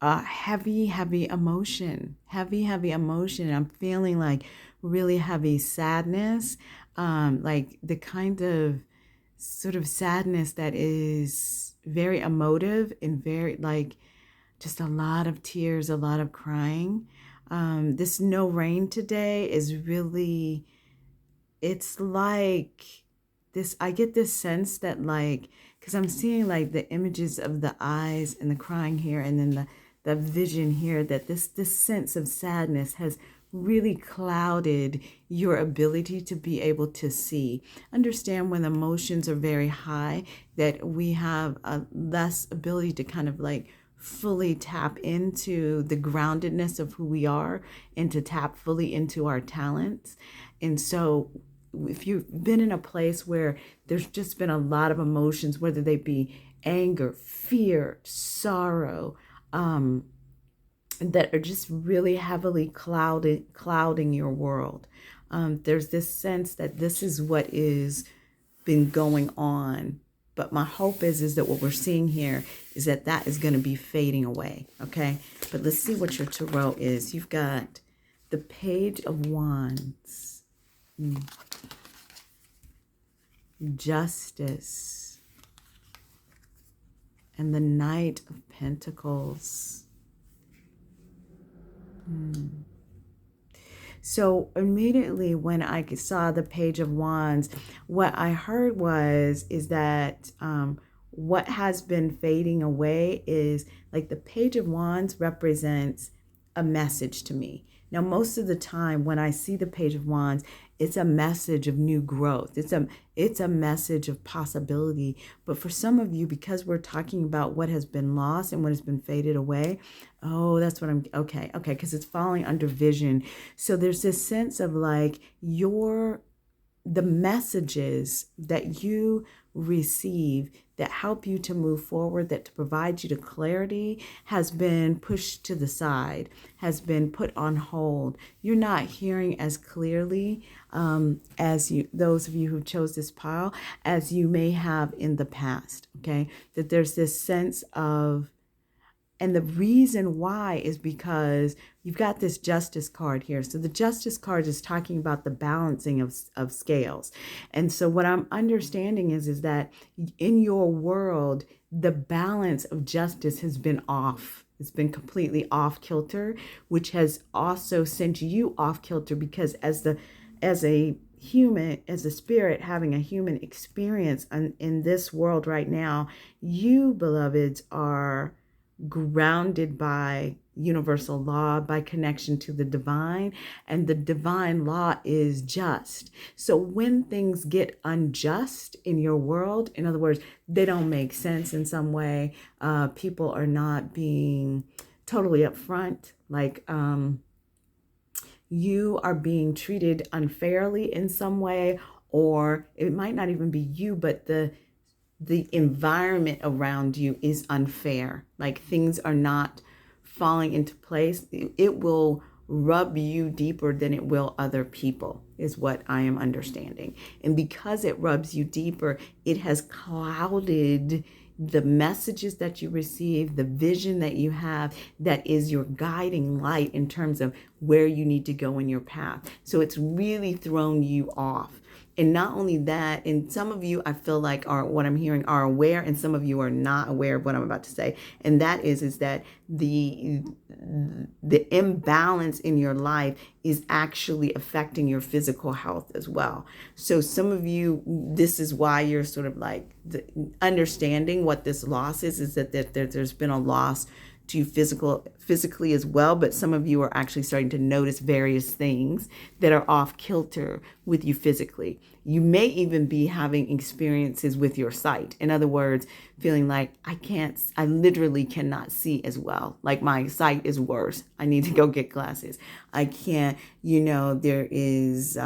A: heavy emotion, heavy emotion. I'm feeling like really heavy sadness, like the kind of sort of sadness that is very emotive and very like just a lot of tears, a lot of crying. This no rain today is really, it's like this, I get this sense that like, because I'm seeing like the images of the eyes and the crying here, and then the vision here, that this sense of sadness has really clouded your ability to be able to see. Understand when emotions are very high that we have a less ability to kind of like fully tap into the groundedness of who we are and to tap fully into our talents. And so if you've been in a place where there's just been a lot of emotions, whether they be anger, fear, sorrow, that are just really heavily clouding your world. There's this sense that this is what is been going on. But my hope is that what we're seeing here is that is going to be fading away. Okay. But let's see what your tarot is. You've got the Page of Wands, Justice, and the Knight of Pentacles. So immediately when I saw the Page of Wands, what I heard is that what has been fading away is like the Page of Wands represents a message to me. Now, most of the time when I see the Page of Wands, it's a message of new growth. It's a message of possibility. But for some of you, because we're talking about what has been lost and what has been faded away, oh, that's what I'm, okay, because it's falling under vision. So there's this sense of like the messages that you receive that help you to move forward, that to provide you to clarity, has been pushed to the side, has been put on hold. You're not hearing as clearly as those of you who chose this pile, as you may have in the past. Okay, that there's this sense of, and the reason why is because you've got this Justice card here. So the Justice card is talking about the balancing of scales. And so what I'm understanding is that in your world, the balance of justice has been off. It's been completely off kilter, which has also sent you off kilter, because as a human, as a spirit having a human experience in this world right now, you, beloveds, are grounded by universal law, by connection to the divine, and the divine law is just. So when things get unjust in your world, in other words, they don't make sense in some way, people are not being totally upfront, like you are being treated unfairly in some way, or it might not even be you, but the environment around you is unfair. Like things are not falling into place. It will rub you deeper than it will other people, is what I am understanding. And because it rubs you deeper, it has clouded the messages that you receive, the vision that you have, that is your guiding light in terms of where you need to go in your path. So it's really thrown you off. And not only that, and some of you, I feel like, are, what I'm hearing, are aware, and some of you are not aware of what I'm about to say. And that is that the imbalance in your life is actually affecting your physical health as well. So some of you, this is why you're sort of like understanding what this loss is that there's been a loss to you physically as well, but some of you are actually starting to notice various things that are off kilter with you physically. You may even be having experiences with your sight. In other words, feeling like I literally cannot see as well. Like my sight is worse. I need to go get glasses. I can't, there is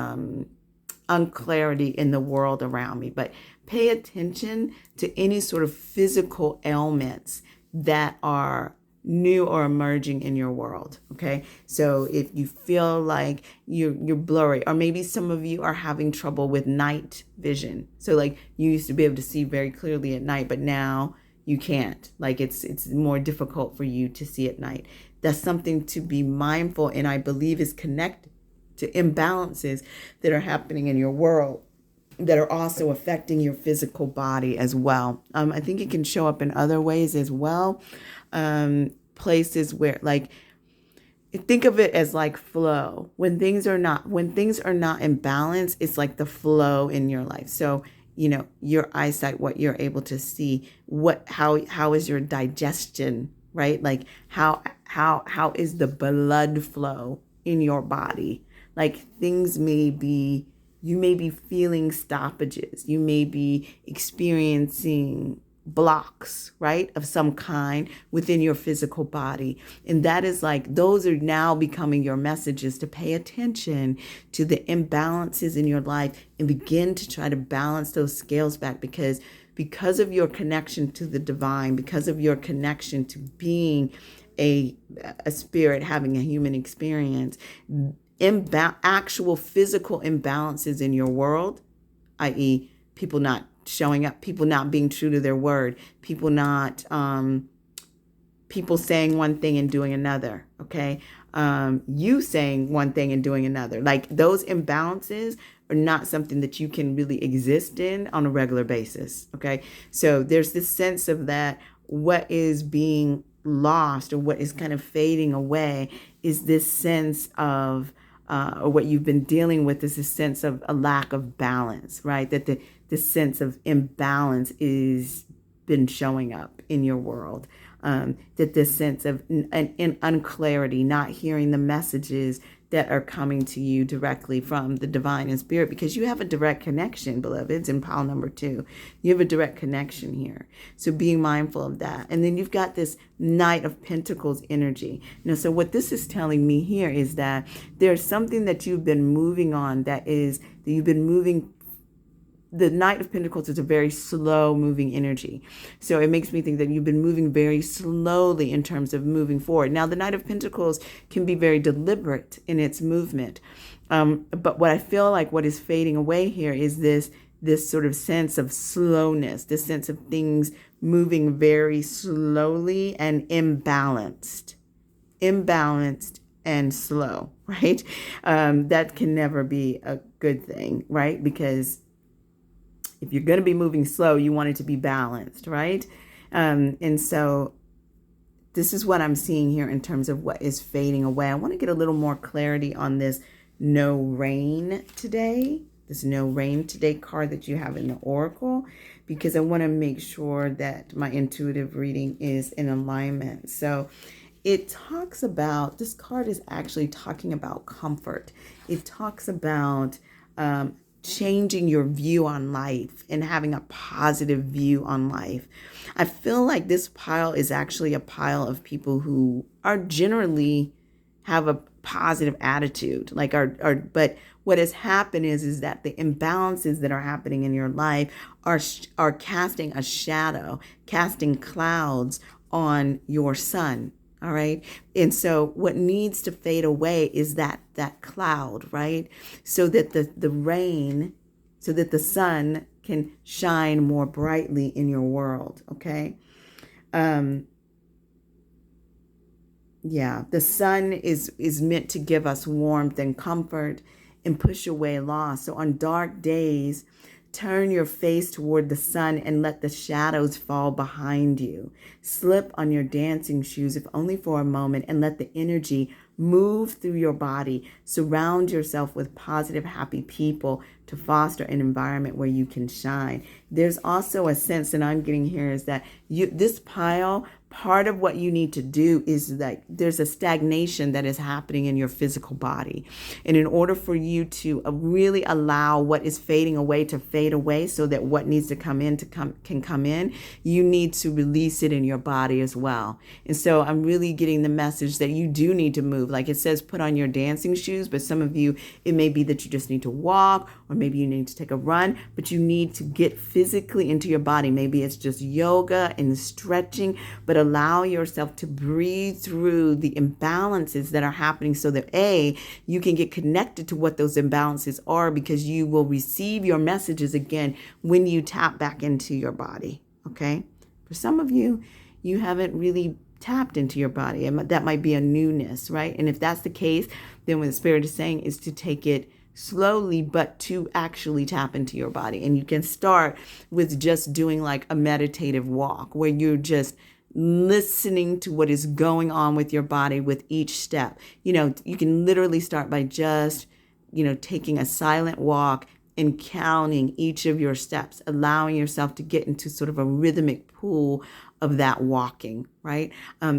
A: unclarity in the world around me. But pay attention to any sort of physical ailments that are new or emerging in your world. Okay. So if you feel like you're blurry, or maybe some of you are having trouble with night vision. So like you used to be able to see very clearly at night, but now you can't. Like it's more difficult for you to see at night. That's something to be mindful, and I believe is connected to imbalances that are happening in your world that are also affecting your physical body as well. I think it can show up in other ways as well. Places where, like, think of it as like flow. When things are not in balance, it's like the flow in your life. So, your eyesight, what you're able to see, how is your digestion, right? Like how is the blood flow in your body? Like you may be feeling stoppages. You may be experiencing blocks, right, of some kind within your physical body. And that is like, those are now becoming your messages to pay attention to the imbalances in your life and begin to try to balance those scales back, because of your connection to the divine, because of your connection to being a spirit having a human experience, actual physical imbalances in your world, i.e. people not showing up, people not being true to their word, people saying one thing and doing another, okay? You saying one thing and doing another. Like those imbalances are not something that you can really exist in on a regular basis, okay? So there's this sense of that what is being lost or what is kind of fading away is this sense of or what you've been dealing with is a sense of a lack of balance, right? That the sense of imbalance is been showing up in your world. That this sense of an unclarity, not hearing the messages that are coming to you directly from the divine and spirit, because you have a direct connection, beloveds, in pile number 2. You have a direct connection here. So being mindful of that. And then you've got this Knight of Pentacles energy. So what this is telling me here is that there's something that you've been moving on that you've been moving. The Knight of Pentacles is a very slow moving energy. So it makes me think that you've been moving very slowly in terms of moving forward. Now, the Knight of Pentacles can be very deliberate in its movement. But what I feel like what is fading away here is this sort of sense of slowness, this sense of things moving very slowly and imbalanced and slow, right? That can never be a good thing, right? Because if you're going to be moving slow, you want it to be balanced, right? And so this is what I'm seeing here in terms of what is fading away. I want to get a little more clarity on this no rain today, card that you have in the Oracle, because I want to make sure that my intuitive reading is in alignment. So it talks about, this card is actually talking about comfort. It talks about changing your view on life and having a positive view on life. I feel like this pile is actually a pile of people who are generally have a positive attitude, but what has happened is that the imbalances that are happening in your life are casting a shadow, casting clouds on your sun. All right. And so what needs to fade away is that cloud, right? So that the rain, so that the sun can shine more brightly in your world. Okay. The sun is meant to give us warmth and comfort and push away loss. So on dark days, turn your face toward the sun and let the shadows fall behind you. Slip on your dancing shoes, if only for a moment, and let the energy move through your body. Surround yourself with positive, happy people to foster an environment where you can shine. There's also a sense that I'm getting here is that this pile Part of what you need to do is that there's a stagnation that is happening in your physical body. And in order for you to really allow what is fading away to fade away so that what needs to come in can come in, you need to release it in your body as well. And so I'm really getting the message that you do need to move. Like it says, put on your dancing shoes, but some of you, it may be that you just need to walk, or maybe you need to take a run, but you need to get physically into your body. Maybe it's just yoga and stretching, but allow yourself to breathe through the imbalances that are happening so that you can get connected to what those imbalances are, because you will receive your messages again when you tap back into your body. Okay. For some of you, you haven't really tapped into your body, and that might be a newness, right? And if that's the case, then what the Spirit is saying is to take it slowly, but to actually tap into your body. And you can start with just doing like a meditative walk where you're just listening to what is going on with your body with each step. You can literally start by just, taking a silent walk and counting each of your steps, allowing yourself to get into sort of a rhythmic pool of that walking, right?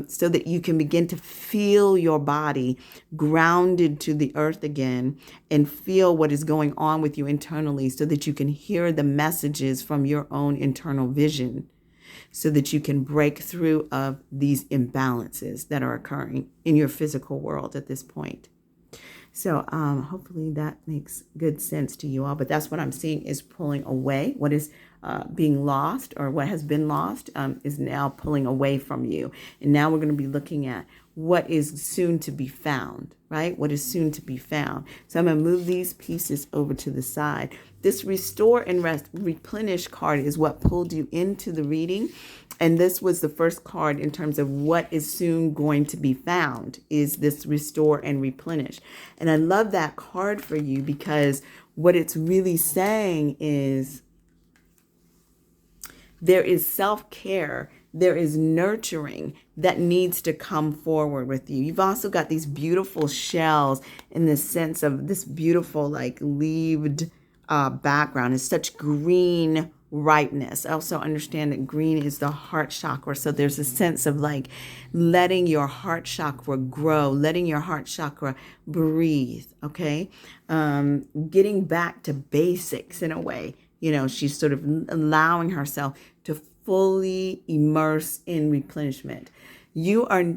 A: So that you can begin to feel your body grounded to the earth again and feel what is going on with you internally, so that you can hear the messages from your own internal vision, so that you can break through of these imbalances that are occurring in your physical world at this point. So hopefully that makes good sense to you all. But that's what I'm seeing is pulling away. What is being lost, or what has been lost, is now pulling away from you. And now we're going to be looking at what is soon to be found, right? What is soon to be found. So I'm going to move these pieces over to the side. This restore and replenish card is what pulled you into the reading. And this was the first card in terms of what is soon going to be found, is this restore and replenish. And I love that card for you, because what it's really saying is there is self-care, there is nurturing that needs to come forward with you. You've also got these beautiful shells in the sense of this beautiful like leaved background. It's such green ripeness. I also understand that green is the heart chakra. So there's a sense of like letting your heart chakra grow, letting your heart chakra breathe. Okay. Getting back to basics in a way. She's sort of allowing herself to fully immerse in replenishment. You are in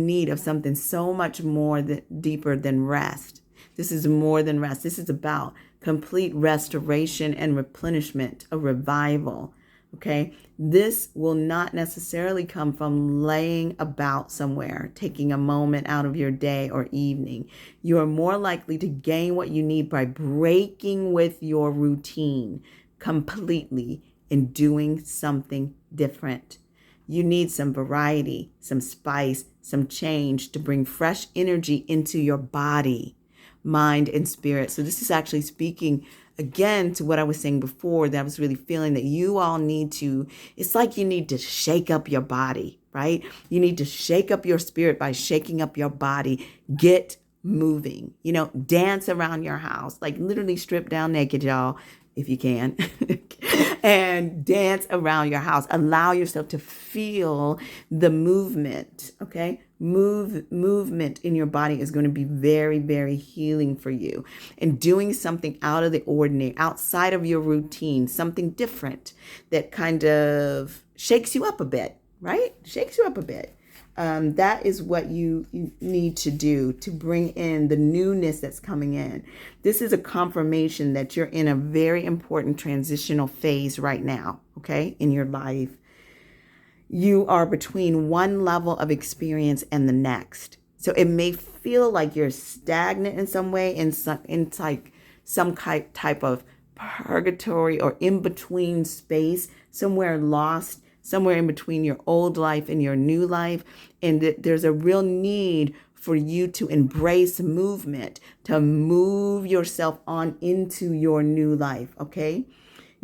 A: need of something so much more deeper than rest. This is more than rest. This is about complete restoration and replenishment, a revival. Okay. This will not necessarily come from laying about somewhere, taking a moment out of your day or evening. You are more likely to gain what you need by breaking with your routine completely and doing something different. You need some variety, some spice, some change to bring fresh energy into your body, mind, and spirit. So this is actually speaking again to what I was saying before, that I was really feeling that you all need to, it's like you need to shake up your body, right? You need to shake up your spirit by shaking up your body. Get moving, dance around your house, like literally strip down naked, y'all, if you can, and dance around your house. Allow yourself to feel the movement, okay? Movement in your body is going to be very, very healing for you. And doing something out of the ordinary, outside of your routine, something different that kind of shakes you up a bit, right? Shakes you up a bit. That is what you need to do to bring in the newness that's coming in. This is a confirmation that you're in a very important transitional phase right now, okay, in your life. You are between one level of experience and the next. So it may feel like you're stagnant in some way, in some type of purgatory or in-between space, somewhere lost, somewhere in between your old life and your new life. And there's a real need for you to embrace movement, to move yourself on into your new life, okay?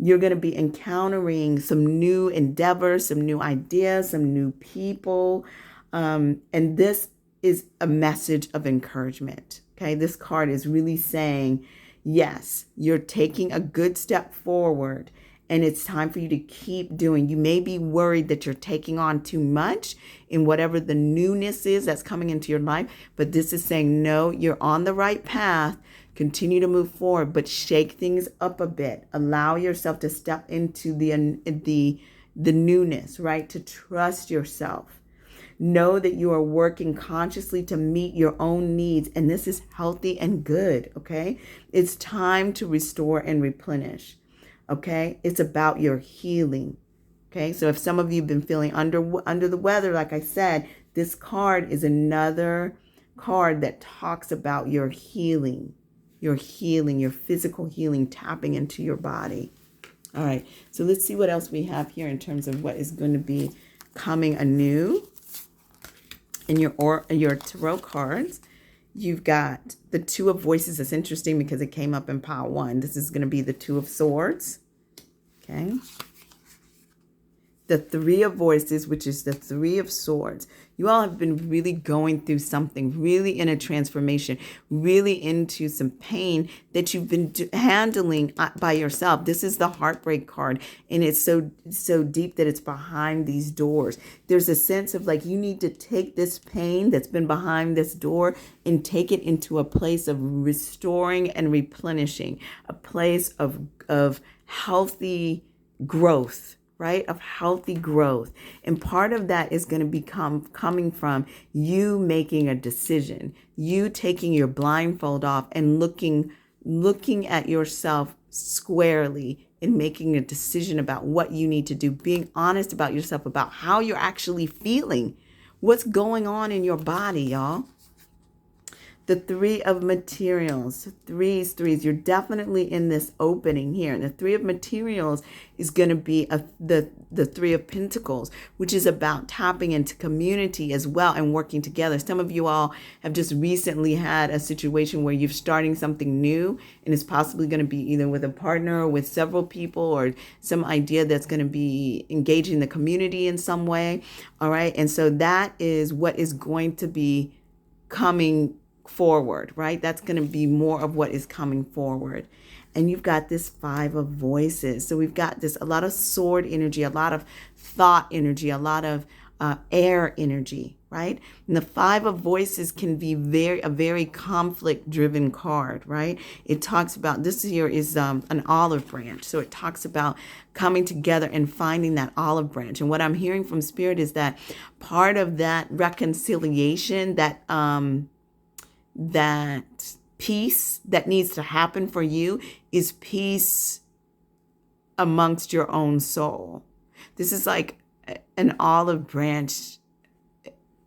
A: You're going to be encountering some new endeavors, some new ideas, some new people. And this is a message of encouragement, okay? This card is really saying, yes, you're taking a good step forward, And it's time for you to keep doing. You may be worried that you're taking on too much in whatever the newness is that's coming into your life. But this is saying, no, you're on the right path. Continue to move forward, but shake things up a bit. Allow yourself to step into the newness, right? To trust yourself. Know that you are working consciously to meet your own needs, and this is healthy and good, okay? It's time to restore and replenish, okay? It's about your healing, okay? So if some of you have been feeling under the weather, like I said, this card is another card that talks about your healing, your physical healing, tapping into your body. All right, so let's see what else we have here in terms of what is going to be coming anew. In your tarot cards, you've got the Two of Voices. It's interesting because it came up in pile 1. This is going to be the Two of Swords. Okay. The Three of Voices, which is the Three of Swords. You all have been really going through something, really in a transformation, really into some pain that you've been handling by yourself. This is the Heartbreak card, and it's so deep that it's behind these doors. There's a sense of like you need to take this pain that's been behind this door and take it into a place of restoring and replenishing, a place of healthy growth, right? Of healthy growth. And part of that is going to become coming from you making a decision, you taking your blindfold off and looking at yourself squarely and making a decision about what you need to do, being honest about yourself, about how you're actually feeling, what's going on in your body, y'all. The Three of Materials, threes. You're definitely in this opening here. And the Three of Materials is going to be the Three of Pentacles, which is about tapping into community as well and working together. Some of you all have just recently had a situation where you're starting something new, and it's possibly going to be either with a partner or with several people, or some idea that's going to be engaging the community in some way. All right. And so that is what is going to be coming forward, right? That's going to be more of what is coming forward. And you've got this Five of Voices. So we've got a lot of sword energy, a lot of thought energy, a lot of air energy, right? And the Five of Voices can be a very conflict driven card, right? It talks about, this here is an olive branch. So it talks about coming together and finding that olive branch. And what I'm hearing from Spirit is that part of that reconciliation, that peace that needs to happen for you is peace amongst your own soul. This is like an olive branch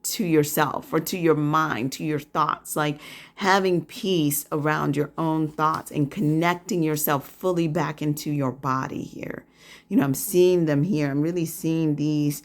A: to yourself or to your mind, to your thoughts, like having peace around your own thoughts and connecting yourself fully back into your body here. You know, I'm seeing them here. I'm really seeing these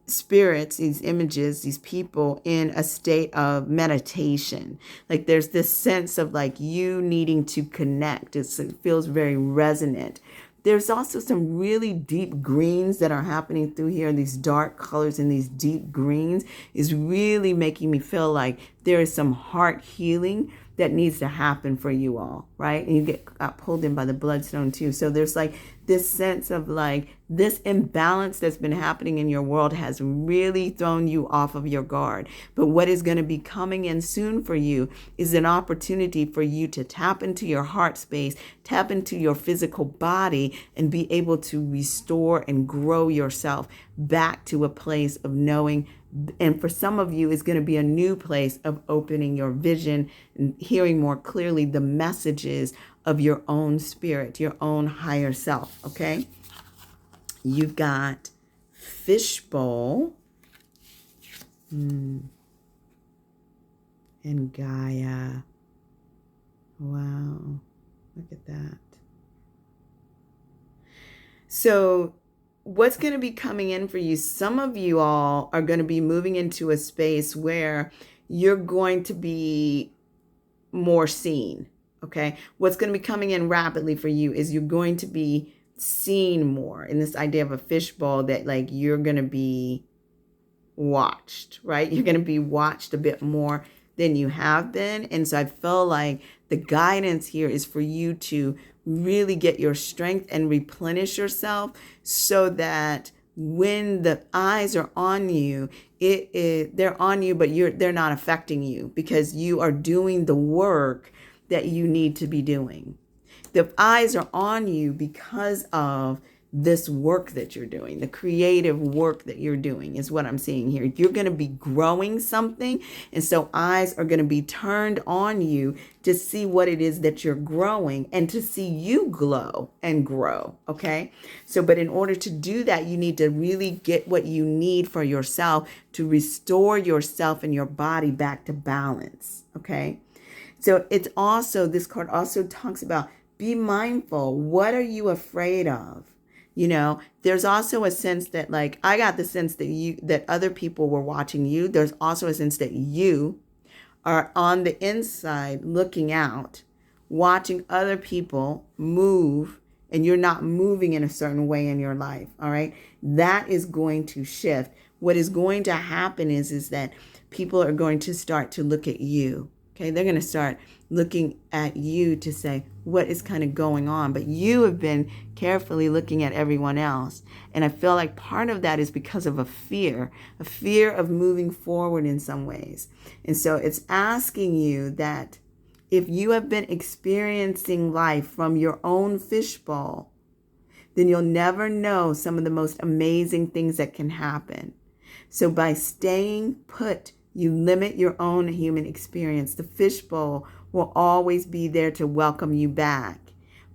A: spirits, these images, these people in a state of meditation. Like there's this sense of like you needing to connect. It feels very resonant. There's also some really deep greens that are happening through here. These dark colors and these deep greens is really making me feel like there is some heart healing that needs to happen for you all, right? And you got pulled in by the Bloodstone too. So there's like this sense of like this imbalance that's been happening in your world has really thrown you off of your guard. But what is going to be coming in soon for you is an opportunity for you to tap into your heart space, tap into your physical body, and be able to restore and grow yourself back to a place of knowing. And for some of you, it's going to be a new place of opening your vision and hearing more clearly the messages of your own spirit, your own higher self, okay? You've got Fishbowl and Gaia. Wow, look at that. So what's going to be coming in for you, some of you all are going to be moving into a space where you're going to be more seen, okay? What's going to be coming in rapidly for you is you're going to be seen more in this idea of a fishbowl, that like you're going to be watched, right? You're going to be watched a bit more than you have been. And so I feel like the guidance here is for you to really get your strength and replenish yourself, so that when the eyes are on you, they're on you, but they're not affecting you, because you are doing the work that you need to be doing. The eyes are on you because of this work that you're doing, the creative work that you're doing is what I'm seeing here. You're going to be growing something. And so eyes are going to be turned on you to see what it is that you're growing and to see you glow and grow. Okay. So, but in order to do that, you need to really get what you need for yourself to restore yourself and your body back to balance. Okay. So it's also, this card also talks about, be mindful. What are you afraid of? You know, there's also a sense that, like, I got the sense that other people were watching you. There's also a sense that you are on the inside looking out, watching other people move, and you're not moving in a certain way in your life. All right. That is going to shift. What is going to happen is that people are going to start to look at you. Okay, they're going to start looking at you to say, what is kind of going on? But you have been carefully looking at everyone else. And I feel like part of that is because of a fear of moving forward in some ways. And so it's asking you that if you have been experiencing life from your own fishbowl, then you'll never know some of the most amazing things that can happen. So by staying put, you limit your own human experience. The fishbowl will always be there to welcome you back.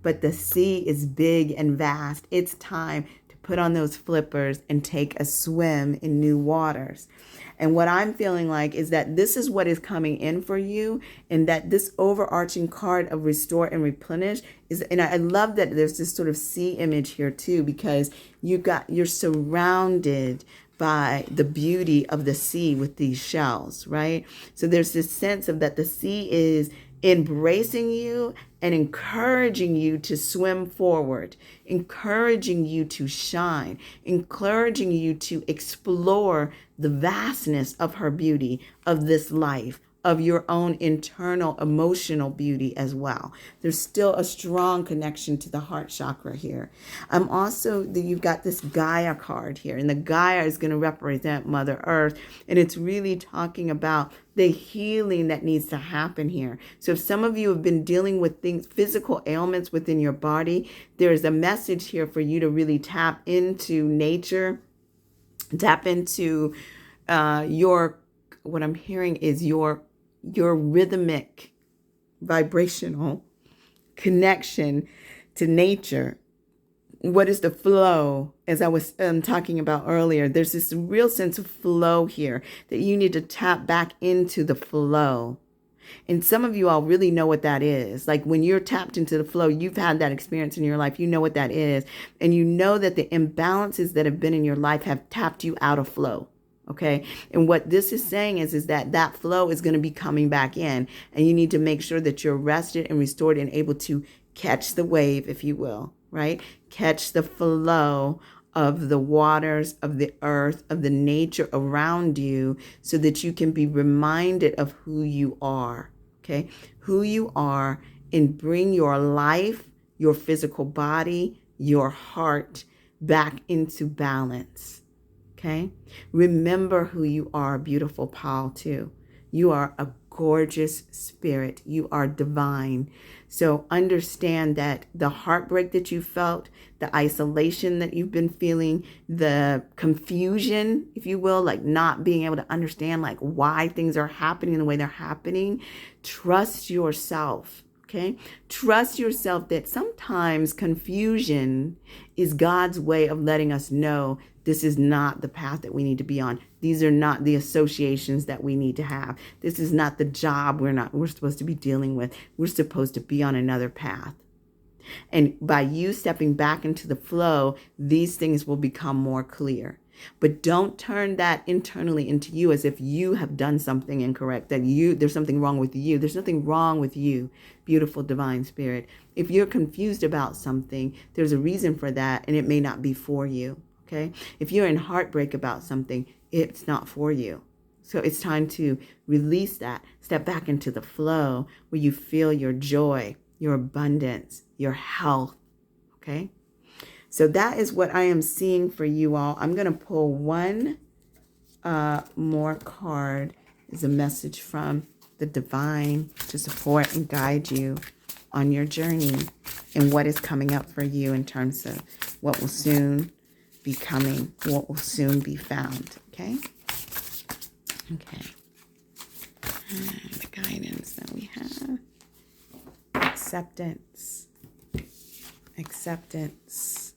A: But the sea is big and vast. It's time to put on those flippers and take a swim in new waters. And what I'm feeling like is that this is what is coming in for you, and that this overarching card of restore and replenish is, and I love that there's this sort of sea image here too, because you're surrounded by the beauty of the sea with these shells, right? So there's this sense of that the sea is embracing you and encouraging you to swim forward, encouraging you to shine, encouraging you to explore the vastness of her beauty, of this life, of your own internal emotional beauty as well. There's still a strong connection to the heart chakra here. You've got this Gaia card here, and the Gaia is going to represent Mother Earth, and it's really talking about the healing that needs to happen here. So if some of you have been dealing with things, physical ailments within your body, there's a message here for you to really tap into nature, tap into what I'm hearing is your rhythmic, vibrational connection to nature. What is the flow? As I was talking about earlier, there's this real sense of flow here that you need to tap back into the flow. And some of you all really know what that is. Like when you're tapped into the flow, you've had that experience in your life. You know what that is. And you know that the imbalances that have been in your life have tapped you out of flow. Okay. And what this is saying is that flow is going to be coming back in, and you need to make sure that you're rested and restored and able to catch the wave, if you will, right? Catch the flow of the waters, of the earth, of the nature around you, so that you can be reminded of who you are. Okay. Who you are, and bring your life, your physical body, your heart back into balance. Okay. Remember who you are, beautiful Paul, too. You are a gorgeous spirit. You are divine. So understand that the heartbreak that you felt, the isolation that you've been feeling, the confusion, if you will, like not being able to understand like why things are happening the way they're happening, trust yourself. Okay. Trust yourself that sometimes confusion is God's way of letting us know this is not the path that we need to be on. These are not the associations that we need to have. This is not the job we're supposed to be dealing with. We're supposed to be on another path. And by you stepping back into the flow, these things will become more clear. But don't turn that internally into you as if you have done something incorrect, that there's something wrong with you. There's nothing wrong with you, beautiful divine spirit. If you're confused about something, there's a reason for that, and it may not be for you. Okay. If you're in heartbreak about something, it's not for you. So it's time to release that, step back into the flow where you feel your joy, your abundance, your health. Okay. So that is what I am seeing for you all. I'm going to pull one more card as a message from the divine to support and guide you on your journey and what is coming up for you in terms of what will soon be coming, what will soon be found. Okay. Okay. And the guidance that we have. Acceptance. Acceptance.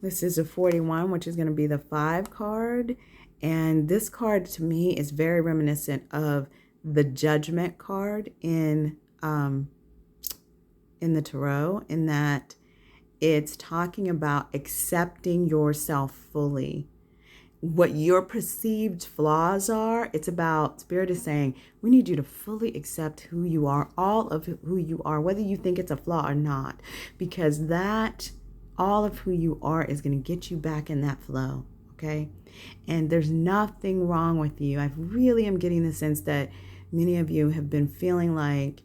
A: This is a 41, which is going to be the 5 card. And this card to me is very reminiscent of the Judgment card in the tarot, in that it's talking about accepting yourself fully. What your perceived flaws are, it's about, Spirit is saying, we need you to fully accept who you are, all of who you are, whether you think it's a flaw or not, because that, all of who you are is going to get you back in that flow, okay? And there's nothing wrong with you. I really am getting the sense that many of you have been feeling like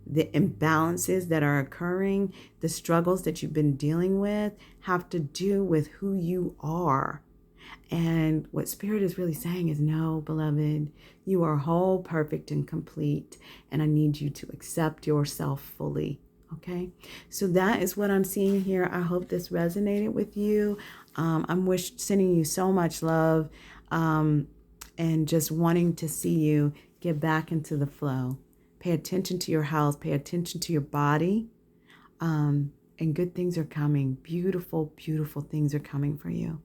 A: the imbalances that are occurring, the struggles that you've been dealing with have to do with who you are. And what Spirit is really saying is, no, beloved, you are whole, perfect, and complete. And I need you to accept yourself fully. Okay. So that is what I'm seeing here. I hope this resonated with you. I'm sending you so much love, and just wanting to see you get back into the flow. Pay attention to your health. Pay attention to your body. And good things are coming. Beautiful, beautiful things are coming for you.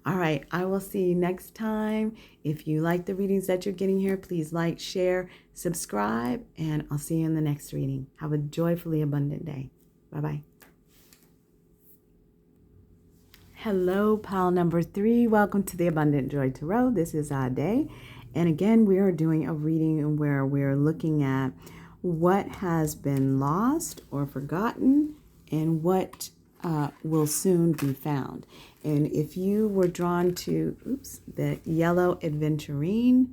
A: All right, I will see you next time. If you like the readings that you're getting here, please like, share, subscribe, and I'll see you in the next reading. Have a joyfully abundant day. Bye-bye. Hello, pile number 3. Welcome to the Abundant Joy Tarot. This is Ade. And again, we are doing a reading where we're looking at what has been lost or forgotten and what will soon be found. And if you were drawn to the yellow Aventurine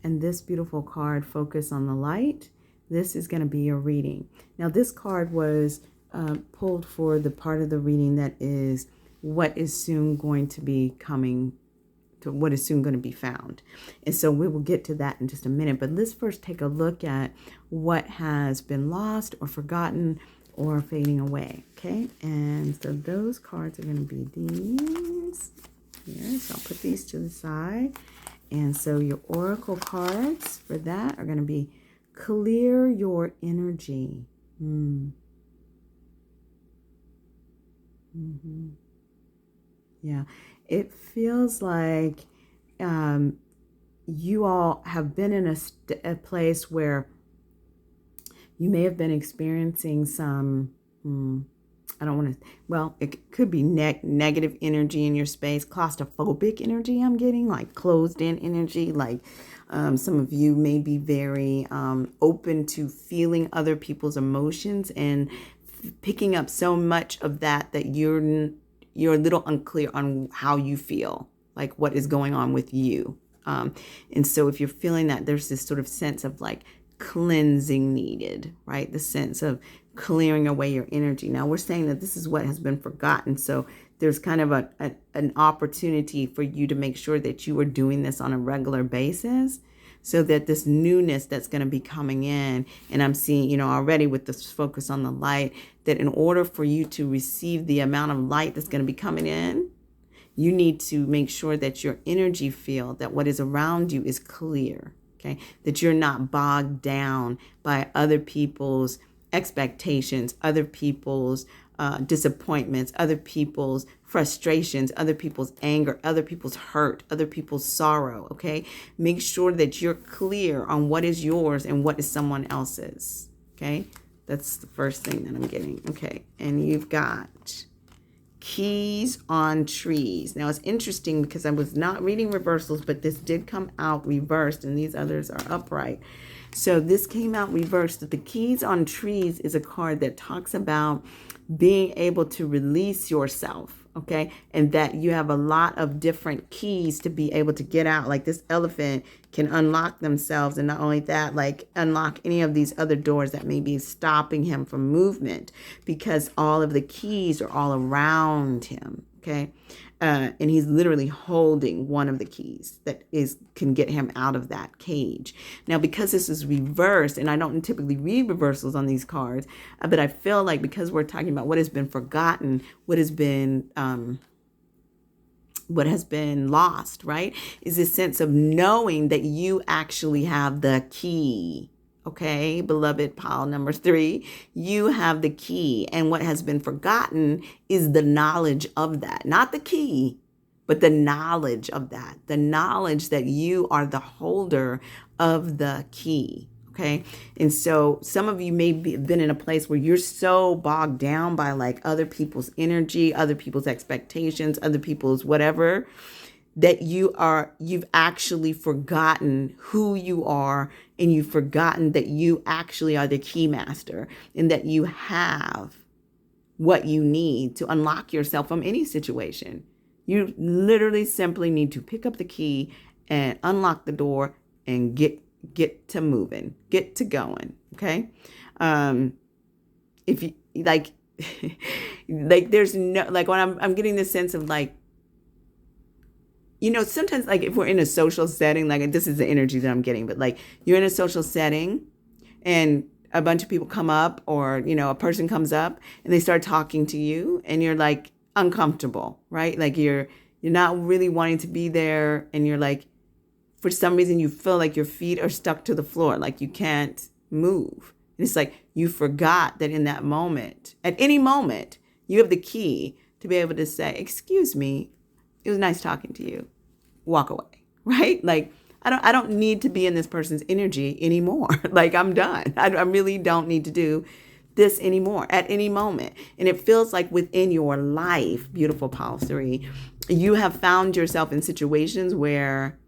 A: and this beautiful card, Focus on the Light, this is going to be your reading. Now, this card was pulled for the part of the reading that is what is soon going to be coming, to what is soon going to be found. And so we will get to that in just a minute. But let's first take a look at what has been lost or forgotten or fading away. Okay, and so those cards are going to be these here. So I'll put these to the side. And so your oracle cards for that are going to be clear your energy. Yeah, it feels like you all have been in a place where you may have been experiencing some, I don't want to, well, it could be negative energy in your space, claustrophobic energy I'm getting, like closed in energy, like some of you may be very open to feeling other people's emotions and picking up so much of that you're a little unclear on how you feel, like what is going on with you. And so if you're feeling that, there's this sort of sense of like cleansing needed, right? The sense of clearing away your energy. Now we're saying that this is what has been forgotten. So there's kind of an opportunity for you to make sure that you are doing this on a regular basis so that this newness that's going to be coming in, and I'm seeing, already with this focus on the light, that in order for you to receive the amount of light that's going to be coming in, you need to make sure that your energy field, that what is around you is clear. Okay, that you're not bogged down by other people's expectations, other people's disappointments, other people's frustrations, other people's anger, other people's hurt, other people's sorrow. Okay, make sure that you're clear on what is yours and what is someone else's. Okay, that's the first thing that I'm getting. Okay, and you've got keys on trees. Now it's interesting because I was not reading reversals, but this did come out reversed and these others are upright. So this came out reversed. The keys on trees is a card that talks about being able to release yourself. Okay. And that you have a lot of different keys to be able to get out. Like this elephant can unlock themselves. And not only that, like unlock any of these other doors that may be stopping him from movement, because all of the keys are all around him. Okay. And he's literally holding one of the keys that can get him out of that cage. Now, because this is reversed, and I don't typically read reversals on these cards, but I feel like because we're talking about what has been forgotten, what has been lost, right, is this sense of knowing that you actually have the key. Okay, beloved pile number 3, you have the key. And what has been forgotten is the knowledge of that. Not the key, but the knowledge of that. The knowledge that you are the holder of the key. Okay. And so some of you may have been in a place where you're so bogged down by like other people's energy, other people's expectations, other people's whatever, that you've actually forgotten who you are, and you've forgotten that you actually are the key master, and that you have what you need to unlock yourself from any situation. You literally simply need to pick up the key and unlock the door and get to moving, get to going. Okay. If you like, like there's no, like when I'm getting this sense of like, sometimes like if we're in a social setting, like this is the energy that I'm getting, but like you're in a social setting and a bunch of people come up, or, a person comes up and they start talking to you and you're like uncomfortable, right? Like you're not really wanting to be there. And you're like, for some reason you feel like your feet are stuck to the floor, like you can't move. And it's like you forgot that in that moment, at any moment, you have the key to be able to say, excuse me, it was nice talking to you. Walk away, right? Like I don't need to be in this person's energy anymore. Like I'm done. I really don't need to do this anymore at any moment. And it feels like within your life, beautiful pile 3, you have found yourself in situations where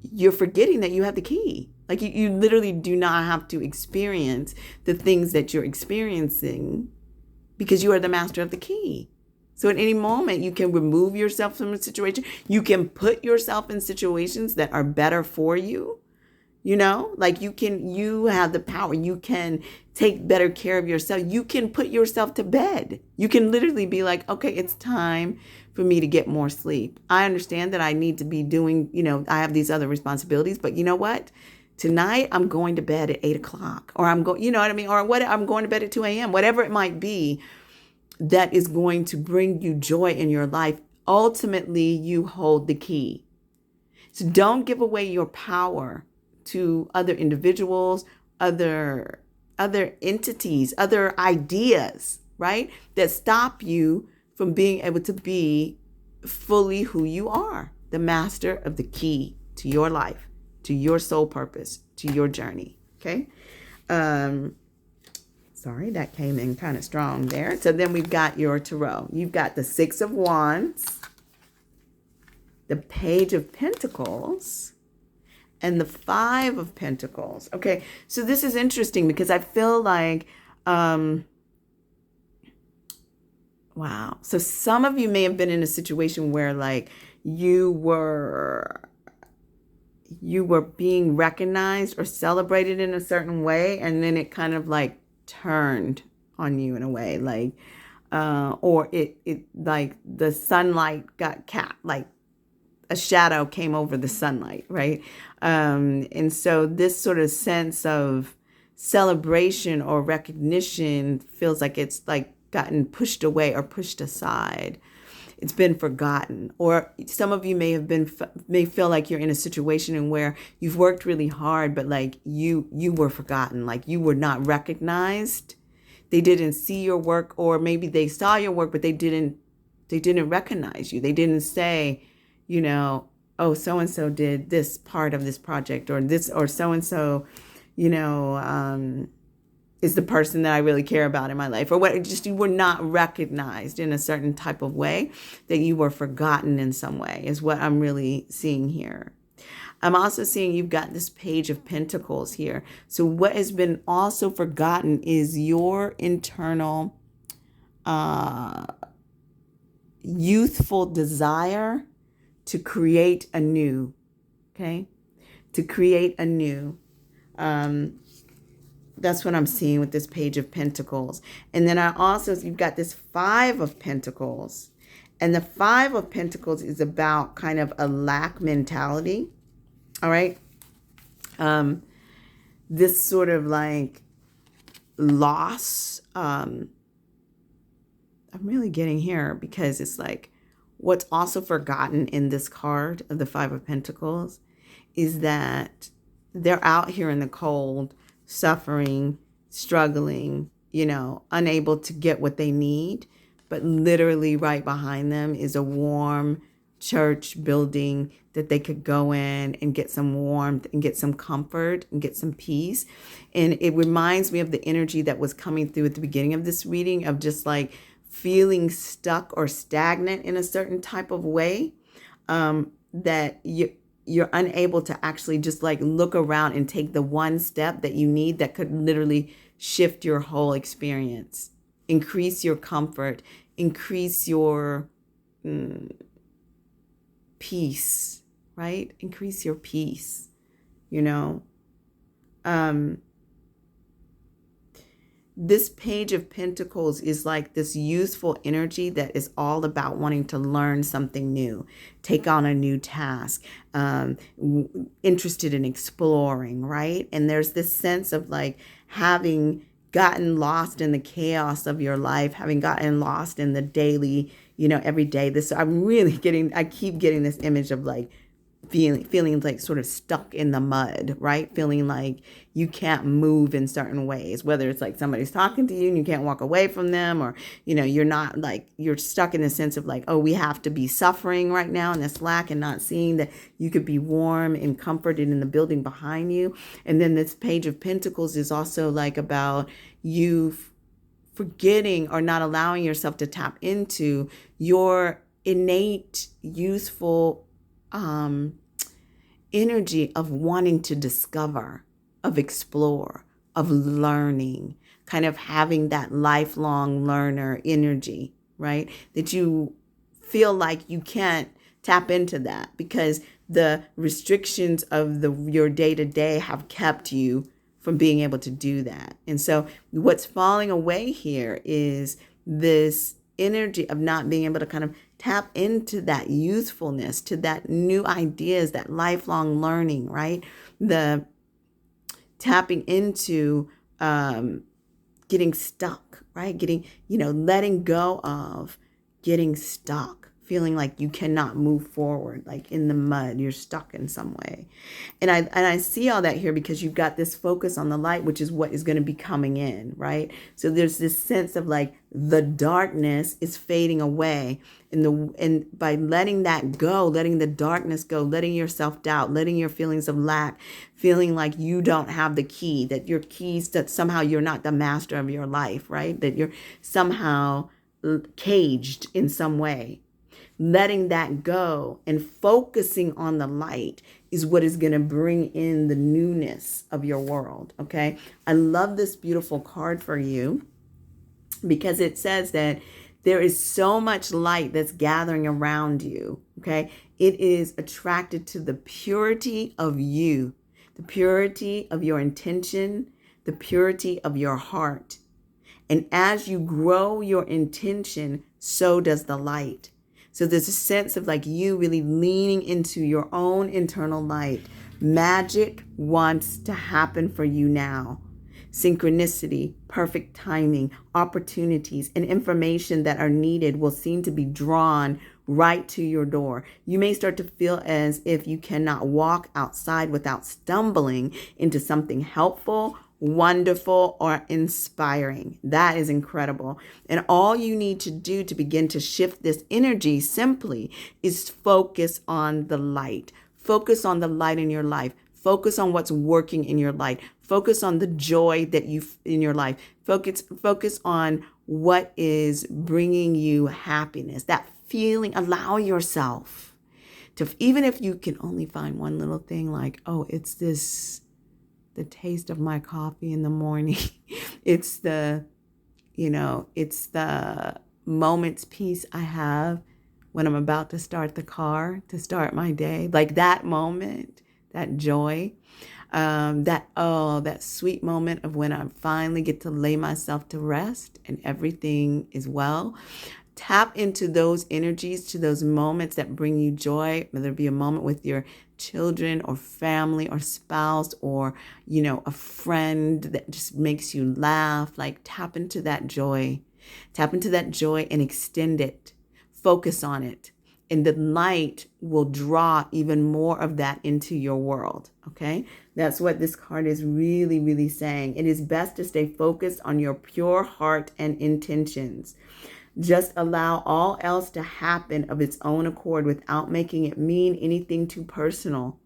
A: you're forgetting that you have the key. Like you literally do not have to experience the things that you're experiencing because you are the master of the key. So at any moment, you can remove yourself from a situation. You can put yourself in situations that are better for you. Like you have the power. You can take better care of yourself. You can put yourself to bed. You can literally be like, okay, it's time for me to get more sleep. I understand that I need to be doing, I have these other responsibilities, but you know what? Tonight I'm going to bed at 8:00, or I'm going, you know what I mean? Or what? I'm going to bed at 2 a.m., whatever it might be. That is going to bring you joy in your life. Ultimately, you hold the key. So don't give away your power to other individuals, other entities, other ideas, right? That stop you from being able to be fully who you are, the master of the key to your life, to your soul purpose, to your journey. Okay. Sorry, that came in kind of strong there. So then we've got your tarot. You've got the 6 of Wands, the Page of Pentacles, and the 5 of Pentacles. Okay, so this is interesting because I feel like, wow. So some of you may have been in a situation where like you were being recognized or celebrated in a certain way, and then it kind of like turned on you in a way, like or it like the sunlight got like a shadow came over the sunlight, right? And so this sort of sense of celebration or recognition feels like it's like gotten pushed away or pushed aside. It's been forgotten. Or some of you may feel like you're in a situation in where you've worked really hard, but like you were forgotten, like you were not recognized. They didn't see your work, or maybe they saw your work, but they didn't recognize you. They didn't say, oh, so-and-so did this part of this project, or this, or so-and-so, is the person that I really care about in my life, or what, just you were not recognized in a certain type of way, that you were forgotten in some way is what I'm really seeing here. I'm also seeing you've got this Page of Pentacles here. So what has been also forgotten is your internal, youthful desire to create anew. Okay? To create anew. That's what I'm seeing with this Page of Pentacles. And then you've got this Five of Pentacles. And the Five of Pentacles is about kind of a lack mentality. All right. This sort of like loss. I'm really getting here because it's like what's also forgotten in this card of the Five of Pentacles is that they're out here in the cold, suffering, struggling, unable to get what they need. But literally right behind them is a warm church building that they could go in and get some warmth and get some comfort and get some peace. And it reminds me of the energy that was coming through at the beginning of this reading of just like feeling stuck or stagnant in a certain type of way, that you're unable to actually just like look around and take the one step that you need that could literally shift your whole experience, increase your comfort, increase your peace, right? Increase your peace, This Page of Pentacles is like this youthful energy that is all about wanting to learn something new, take on a new task, interested in exploring, right? And there's this sense of like having gotten lost in the chaos of your life, having gotten lost in the daily, every day. I keep getting this image of like feeling like sort of stuck in the mud, right? Feeling like you can't move in certain ways, whether it's like somebody's talking to you and you can't walk away from them, or, you're not like, you're stuck in the sense of like, oh, we have to be suffering right now in this lack and not seeing that you could be warm and comforted in the building behind you. And then this Page of Pentacles is also like about you forgetting or not allowing yourself to tap into your innate, youthful energy of wanting to discover, of explore, of learning, kind of having that lifelong learner energy, right? That you feel like you can't tap into that because the restrictions of your day-to-day have kept you from being able to do that. And so what's falling away here is this energy of not being able to kind of tap into that youthfulness, to that new ideas, that lifelong learning, right? The tapping into getting stuck, right? Letting go of getting stuck, feeling like you cannot move forward, like in the mud, you're stuck in some way. And I see all that here because you've got this focus on the light, which is what is going to be coming in, right? So there's this sense of like the darkness is fading away, and by letting that go, letting the darkness go, letting your self-doubt, letting your feelings of lack, feeling like you don't have the key, that your keys, that somehow you're not the master of your life, right? That you're somehow caged in some way. Letting that go and focusing on the light is what is going to bring in the newness of your world. Okay. I love this beautiful card for you because it says that there is so much light that's gathering around you. Okay. It is attracted to the purity of you, the purity of your intention, the purity of your heart. And as you grow your intention, so does the light. So there's a sense of like you really leaning into your own internal light. Magic wants to happen for you now. Synchronicity, perfect timing, opportunities, and information that are needed will seem to be drawn right to your door. You may start to feel as if you cannot walk outside without stumbling into something helpful, wonderful, or inspiring. That is incredible. And all you need to do to begin to shift this energy simply is focus on the light. Focus on the light in your life. Focus on what's working in your life. Focus on the joy that in your life. Focus on what is bringing you happiness. That feeling, allow yourself to, even if you can only find one little thing like, oh, it's the taste of my coffee in the morning. It's the moment's peace I have when I'm about to start the car, to start my day. Like that moment, that joy, that sweet moment of when I finally get to lay myself to rest and everything is well. Tap into those energies, to those moments that bring you joy, whether it be a moment with your children or family or spouse or, a friend that just makes you laugh. Like tap into that joy. Tap into that joy and extend it. Focus on it. And the light will draw even more of that into your world. Okay? That's what this card is really, really saying. It is best to stay focused on your pure heart and intentions. Just allow all else to happen of its own accord without making it mean anything too personal.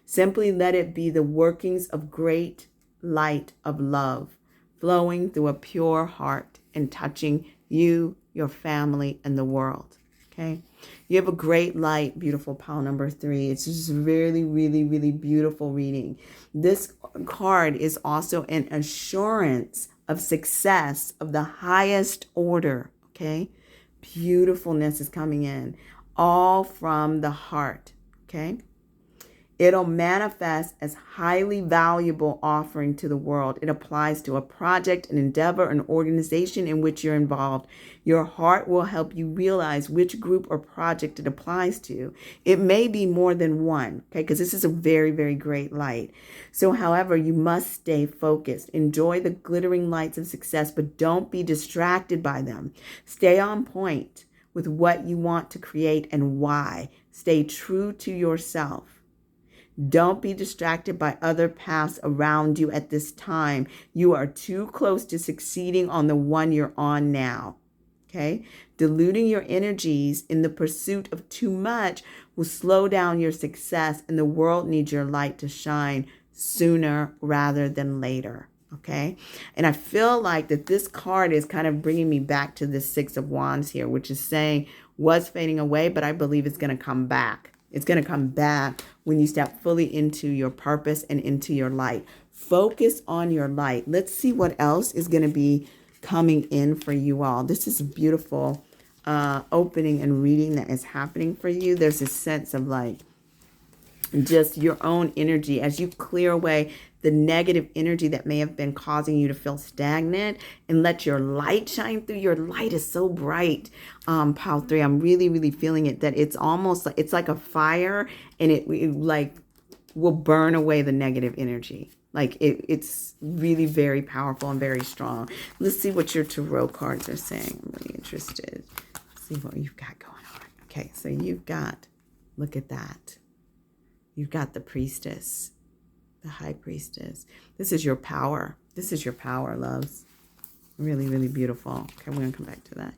A: Simply let it be the workings of great light of love flowing through a pure heart and touching you, your family, and the world. Okay? You have a great light, beautiful pile number 3. It's just really, really, really beautiful reading. This card is also an assurance of success of the highest order. Okay? Beautifulness is coming in, all from the heart. Okay? It'll manifest as highly valuable offering to the world. It applies to a project, an endeavor, an organization in which you're involved. Your heart will help you realize which group or project it applies to. It may be more than one, okay, because this is a very, very great light. So, however, you must stay focused. Enjoy the glittering lights of success, but don't be distracted by them. Stay on point with what you want to create and why. Stay true to yourself. Don't be distracted by other paths around you at this time. You are too close to succeeding on the one you're on now. Okay? Diluting your energies in the pursuit of too much will slow down your success, and the world needs your light to shine sooner rather than later. Okay? And I feel like that this card is kind of bringing me back to the 6 of Wands here, which is saying was fading away, but I believe it's going to come back. It's going to come back when you step fully into your purpose and into your light. Focus on your light. Let's see what else is going to be coming in for you all. This is a beautiful opening and reading that is happening for you. There's a sense of like just your own energy as you clear away the negative energy that may have been causing you to feel stagnant and let your light shine through. Your light is so bright. Pile 3, I'm really, really feeling it, that it's almost like it's like a fire, and it like will burn away the negative energy. Like it's really very powerful and very strong. Let's see what your tarot cards are saying. I'm really interested. Let's see what you've got going on. Okay, so you've got, look at that. You've got the priestess, the high priestess. This is your power. This is your power, loves. Really, really beautiful. Okay, we're going to come back to that.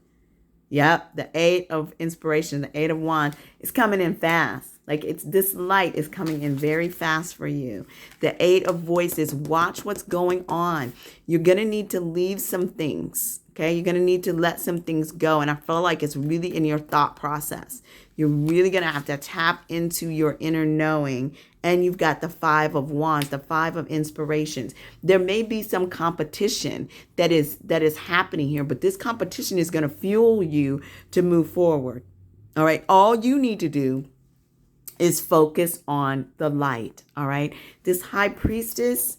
A: Yep, the 8 of inspiration, the 8 of wands is coming in fast. Like this light is coming in very fast for you. The 8 of voices, watch what's going on. You're going to need to leave some things. Okay, you're going to need to let some things go. And I feel like it's really in your thought process. You're really going to have to tap into your inner knowing. And you've got the 5 of wands, the 5 of inspirations. There may be some competition that is happening here, but this competition is going to fuel you to move forward. All right. All you need to do is focus on the light. All right. This high priestess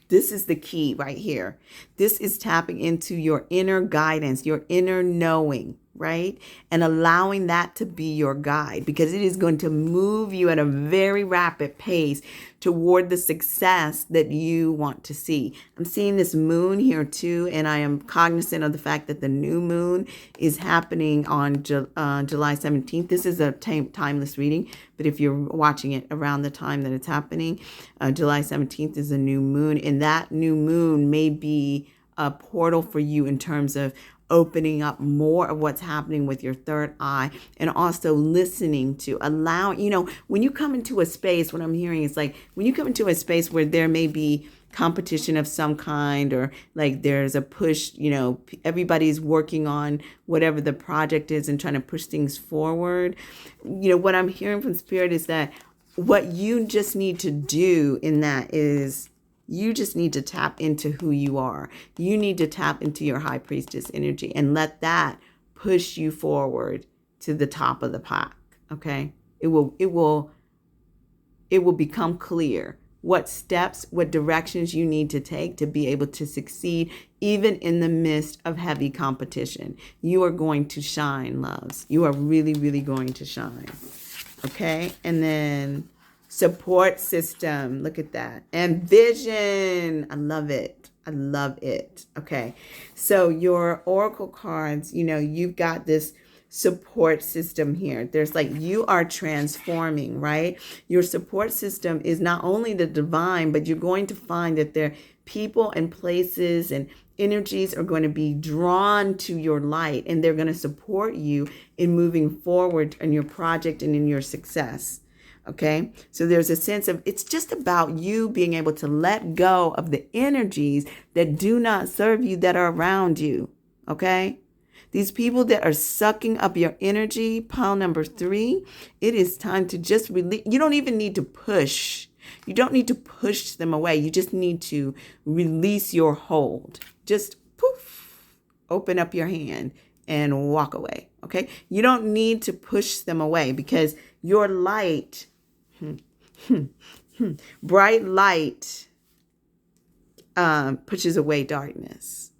A: this is the key right here. This is tapping into your inner guidance, your inner knowing, right? And allowing that to be your guide, because it is going to move you at a very rapid pace toward the success that you want to see. I'm seeing this moon here too, and I am cognizant of the fact that the new moon is happening on July 17th. This is a timeless reading, but if you're watching it around the time that it's happening, July 17th is a new moon, and that new moon may be a portal for you in terms of opening up more of what's happening with your third eye, and also listening to when you come into a space, what I'm hearing is like when you come into a space where there may be competition of some kind, or like there's a push, everybody's working on whatever the project is and trying to push things forward. What I'm hearing from Spirit is that what you just need to do in that is you just need to tap into who you are. You need to tap into your high priestess energy and let that push you forward to the top of the pack. Okay. It will become clear what steps, what directions you need to take to be able to succeed, even in the midst of heavy competition. You are going to shine, loves. You are really, really going to shine. Okay. And then support system. Look at that. And vision. I love it. I love it. Okay. So your oracle cards, you've got this support system here. There's like, you are transforming, right? Your support system is not only the divine, but you're going to find that there people and places and energies are going to be drawn to your light, and they're going to support you in moving forward in your project and in your success. Okay. So there's a sense of, it's just about you being able to let go of the energies that do not serve you, that are around you. Okay. These people that are sucking up your energy, pile number 3, it is time to just release. You don't even need to push. You don't need to push them away. You just need to release your hold. Just poof, open up your hand and walk away. Okay. You don't need to push them away, because your light, bright light, pushes away darkness.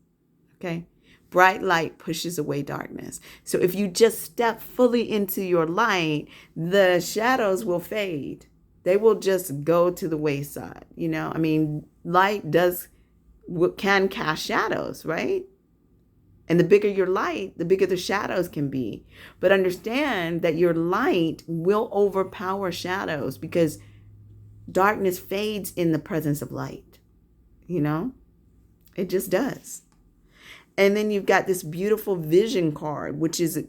A: Okay. Bright light pushes away darkness. So if you just step fully into your light, the shadows will fade. They will just go to the wayside. Light can cast shadows, right? And the bigger your light, the bigger the shadows can be. But understand that your light will overpower shadows, because darkness fades in the presence of light. It just does. And then you've got this beautiful vision card, which is,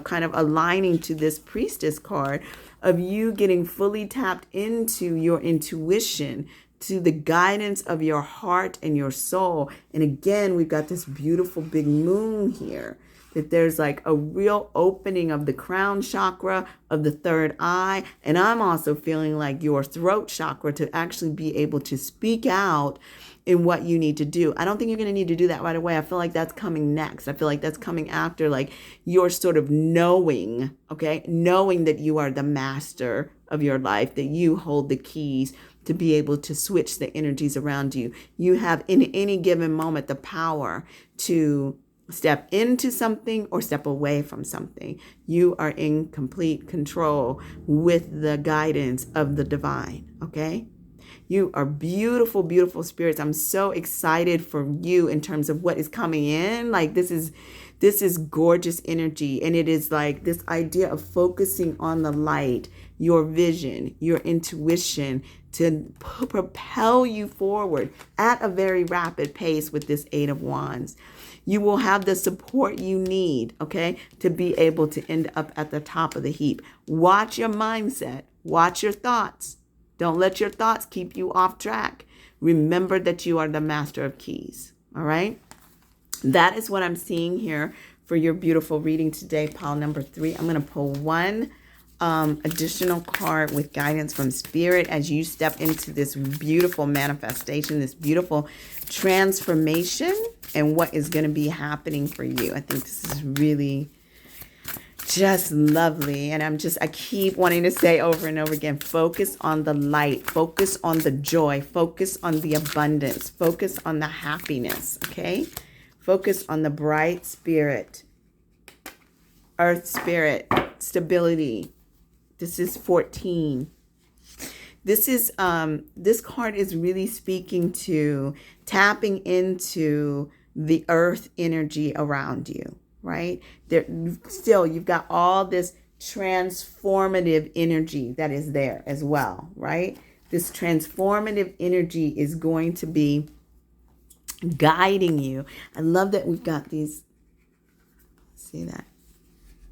A: kind of aligning to this priestess card of you getting fully tapped into your intuition, to the guidance of your heart and your soul. And again, we've got this beautiful big moon here, that there's like a real opening of the crown chakra, of the third eye. And I'm also feeling like your throat chakra, to actually be able to speak out in what you need to do. I don't think you're going to need to do that right away. I feel like that's coming next. I feel like that's coming after, like, you're sort of knowing, okay? Knowing that you are the master of your life, that you hold the keys to be able to switch the energies around you. You have, in any given moment, the power to step into something or step away from something. You are in complete control with the guidance of the divine, okay? You are beautiful, beautiful spirits. I'm so excited for you in terms of what is coming in. Like, this is gorgeous energy. And it is like this idea of focusing on the light, your vision, your intuition, to propel you forward at a very rapid pace with this 8 of Wands. You will have the support you need, okay, to be able to end up at the top of the heap. Watch your mindset. Watch your thoughts. Don't let your thoughts keep you off track. Remember that you are the master of keys. All right. That is what I'm seeing here for your beautiful reading today, pile number 3. I'm going to pull one additional card with guidance from Spirit as you step into this beautiful manifestation, this beautiful transformation, and what is going to be happening for you. I think this is really just lovely. And I keep wanting to say over and over again, focus on the light, focus on the joy, focus on the abundance, focus on the happiness, okay? Focus on the bright spirit, earth spirit, stability. This is 14. This card is really speaking to tapping into the earth energy around you. Right? You've got all this transformative energy that is there as well, right? This transformative energy is going to be guiding you. I love that we've got these, see that?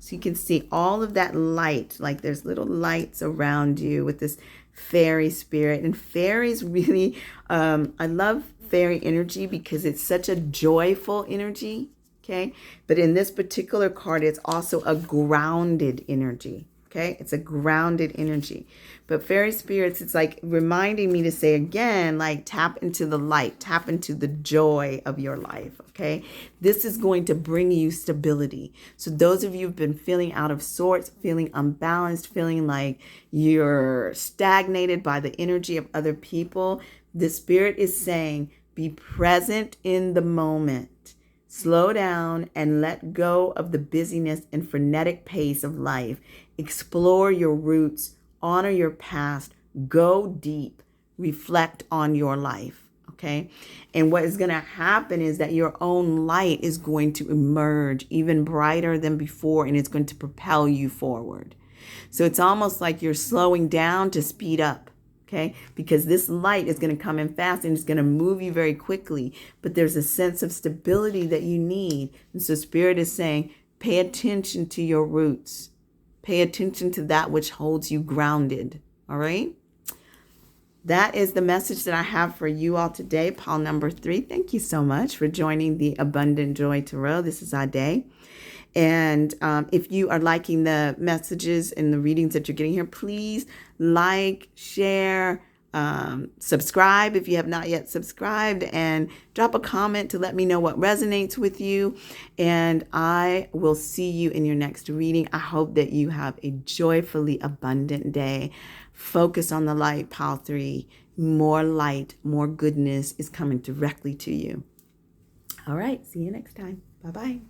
A: So you can see all of that light, like there's little lights around you with this fairy spirit. And fairies really, I love fairy energy because it's such a joyful energy. Okay, but in this particular card, it's also a grounded energy. Okay, it's a grounded energy. But fairy spirits, it's like reminding me to say again, like tap into the light, tap into the joy of your life. Okay, this is going to bring you stability. So those of you who've been feeling out of sorts, feeling unbalanced, feeling like you're stagnated by the energy of other people, the spirit is saying, be present in the moment. Slow down and let go of the busyness and frenetic pace of life. Explore your roots, honor your past, go deep, reflect on your life. Okay. And what is going to happen is that your own light is going to emerge even brighter than before, and it's going to propel you forward. So it's almost like you're slowing down to speed up. Okay, because this light is going to come in fast and it's going to move you very quickly, but there's a sense of stability that you need. And so Spirit is saying, pay attention to your roots. Pay attention to that which holds you grounded. All right. That is the message that I have for you all today. Pile number 3. Thank you so much for joining the Abundant Joy Tarot. This is our day. And if you are liking the messages and the readings that you're getting here, please like, share, subscribe if you have not yet subscribed, and drop a comment to let me know what resonates with you. And I will see you in your next reading. I hope that you have a joyfully abundant day. Focus on the light, pile 3. More light, more goodness is coming directly to you. All right. See you next time. Bye-bye.